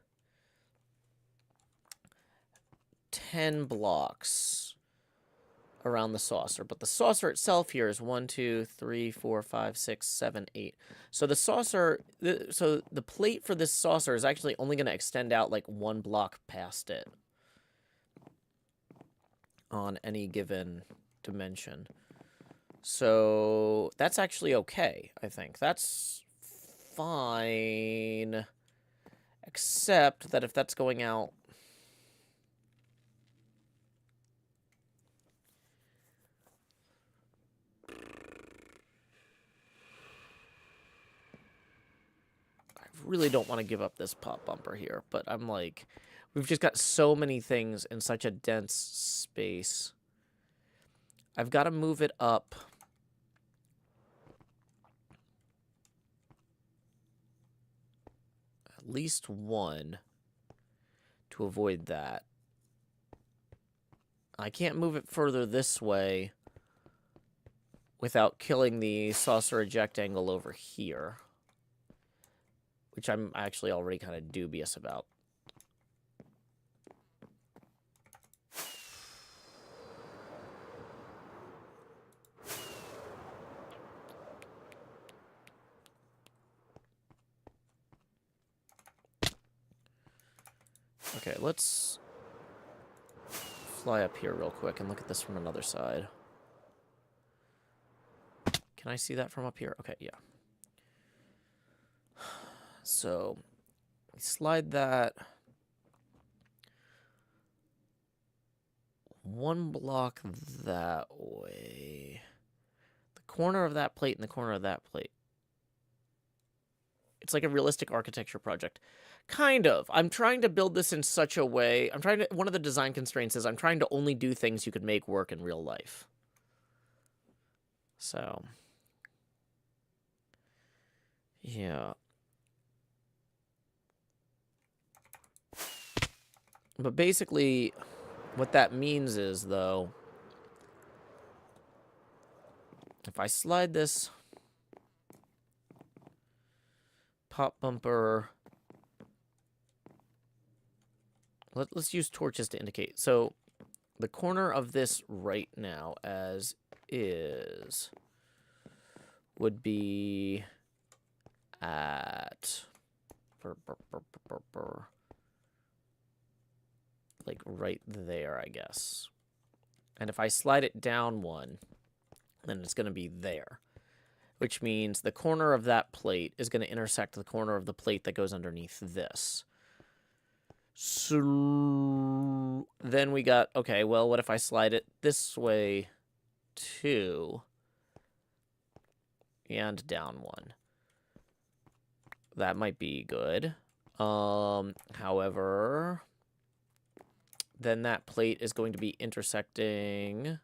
10 blocks around the saucer, but the saucer itself here is 1, 2, 3, 4, 5, 6, 7, 8. So the saucer, so the plate for this saucer is actually only going to extend out like 1 block past it on any given dimension. So that's actually okay, I think. That's fine, except that if that's going out, really don't want to give up this pop bumper here, but I'm like, we've just got so many things in such a dense space. I've got to move it up at least one to avoid that. I can't move it further this way without killing the saucer eject angle over here, which I'm actually already kind of dubious about. Okay, let's fly up here real quick and look at this from another side. Can I see that from up here? Okay, yeah. So, slide that one block that way. The corner of that plate and the corner of that plate. It's like a realistic architecture project. Kind of. I'm trying to build this in such a way. One of the design constraints is I'm trying to only do things you could make work in real life. So, yeah. But basically, what that means is, though, if I slide this pop bumper, let's use torches to indicate. So, the corner of this right now, as is, would be at like right there, I guess. And if I slide it down one, then it's going to be there, which means the corner of that plate is going to intersect the corner of the plate that goes underneath this. So then we got, okay, well, what if I slide it this way too and down one? That might be good. However, then that plate is going to be intersecting.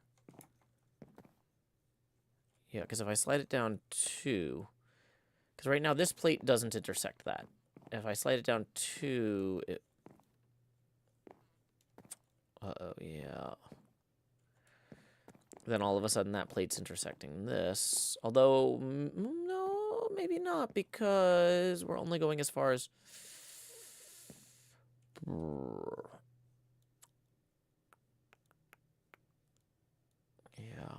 Yeah, because if I slide it down two, because right now this plate doesn't intersect that. If I slide it down two, it... Uh-oh, yeah. Then all of a sudden that plate's intersecting this. Although, no, maybe not, because we're only going as far as... Yeah.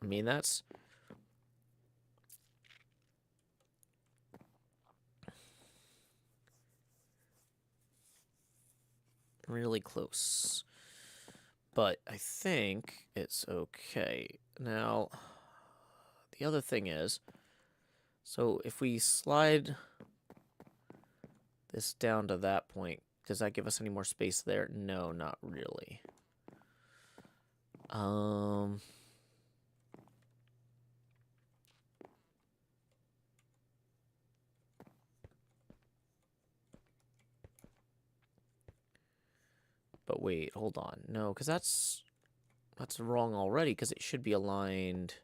I mean, that's... really close. But I think it's okay. Now, the other thing is, so if we slide this down to that point, does that give us any more space there? No, not really. But wait, hold on. No, because that's wrong already, because it should be aligned.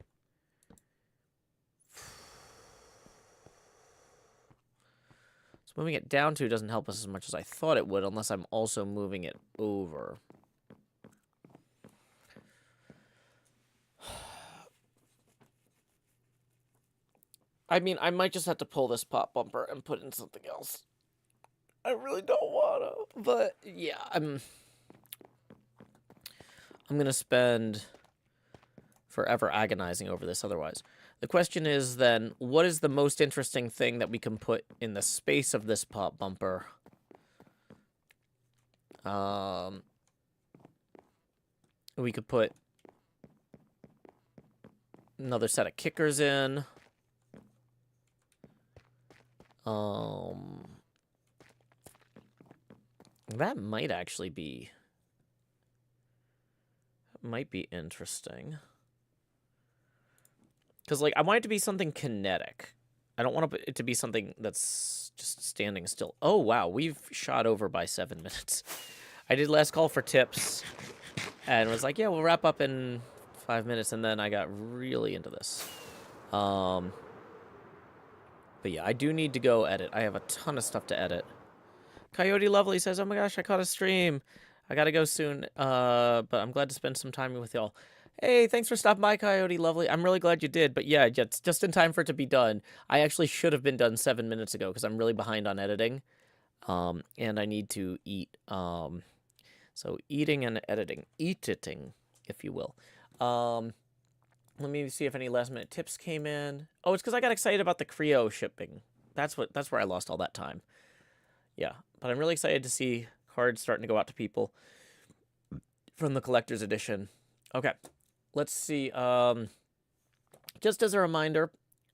So moving it down to doesn't help us as much as I thought it would, unless I'm also moving it over. I mean, I might just have to pull this pop bumper and put in something else. I really don't wanna, but yeah, I'm gonna spend forever agonizing over this otherwise. The question is then, what is the most interesting thing that we can put in the space of this pop bumper? We could put another set of kickers in. That might actually be... might be interesting. Because, like, I want it to be something kinetic. I don't want it to be something that's just standing still. Oh, wow. We've shot over by 7 minutes. I did last call for tips and was like, yeah, we'll wrap up in 5 minutes. And then I got really into this. But yeah, I do need to go edit. I have a ton of stuff to edit. Coyote Lovely says, oh my gosh, I caught a stream. I gotta go soon. But I'm glad to spend some time with y'all. Hey, thanks for stopping by, Coyote Lovely. I'm really glad you did. But yeah, just in time for it to be done. I actually should have been done 7 minutes ago because I'm really behind on editing. And I need to eat. So eating and editing. Eat-itting, if you will. Let me see if any last-minute tips came in. Oh, it's because I got excited about the Creo shipping. That's where I lost all that time. Yeah, but I'm really excited to see cards starting to go out to people from the collector's edition. Okay, let's see. Just as a reminder,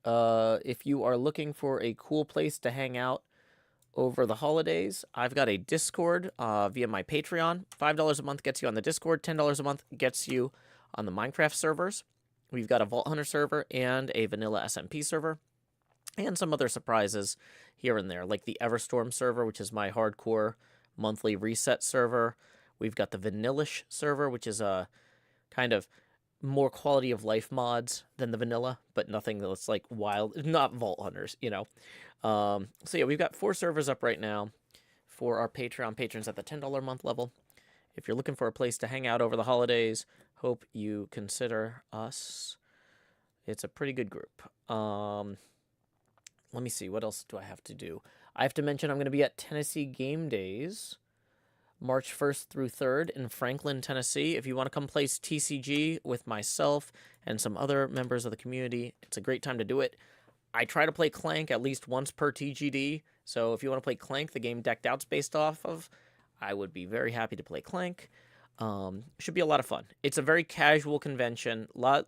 if you are looking for a cool place to hang out over the holidays, I've got a Discord via my Patreon. $5 a month gets you on the Discord. $10 a month gets you on the Minecraft servers. We've got a Vault Hunter server and a vanilla SMP server. And some other surprises here and there, like the Everstorm server, which is my hardcore monthly reset server. We've got the Vanillish server, which is a kind of more quality of life mods than the vanilla, but nothing that's like wild, not Vault Hunters, you know. So yeah, we've got 4 servers up right now for our Patreon patrons at the $10 a month level. If you're looking for a place to hang out over the holidays, hope you consider us. It's a pretty good group. Let me see, what else do I have to do? I have to mention I'm going to be at Tennessee Game Days, March 1st through 3rd in Franklin, Tennessee. If you want to come play TCG with myself and some other members of the community, it's a great time to do it. I try to play Clank at least once per TGD, so if you want to play Clank, the game Decked Out's based off of, I would be very happy to play Clank. Should be a lot of fun. It's a very casual convention, lot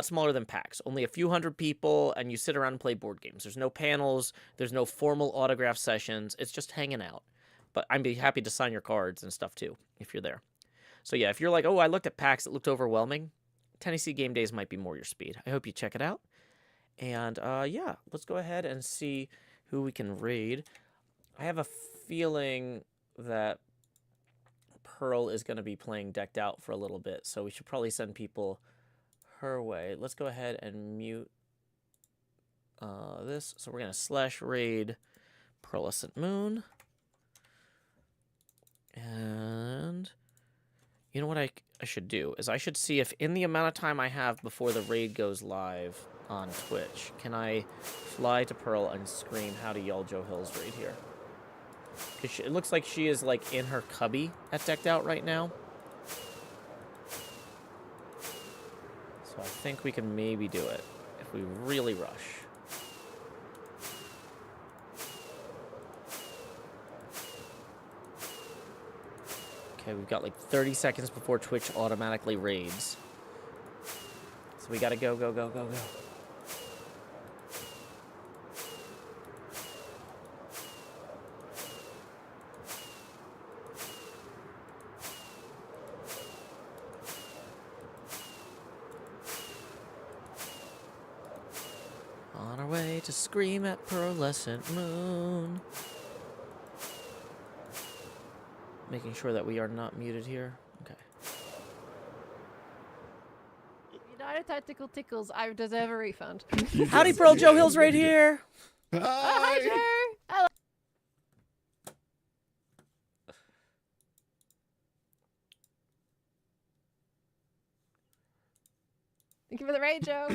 smaller than PAX. Only a few hundred people, and you sit around and play board games. There's no panels. There's no formal autograph sessions. It's just hanging out. But I'd be happy to sign your cards and stuff, too, if you're there. So, yeah, if you're like, oh, I looked at PAX, it looked overwhelming, Tennessee Game Days might be more your speed. I hope you check it out. And, yeah, let's go ahead and see who we can raid. I have a feeling that Pearl is going to be playing Decked Out for a little bit, so we should probably send people her way. Let's go ahead and mute this. So we're going to /raid Pearlescent Moon. And you know what I should do is I should see if in the amount of time I have before the raid goes live on Twitch, can I fly to Pearl and scream, howdy y'all, Joe Hill's raid here. It looks like she is like in her cubby at Decked Out right now. So I think we can maybe do it if we really rush. Okay, we've got like 30 seconds before Twitch automatically raids. So we gotta go, go, go, go, go. On our way to scream at Pearlescent Moon. Making sure that we are not muted here. Okay. United Tactical Tickles, I deserve a refund. Howdy, Pearl, Joe Hill's right here. Hi. Oh, hi, Joe. Hello. Thank you for the raid, Joe.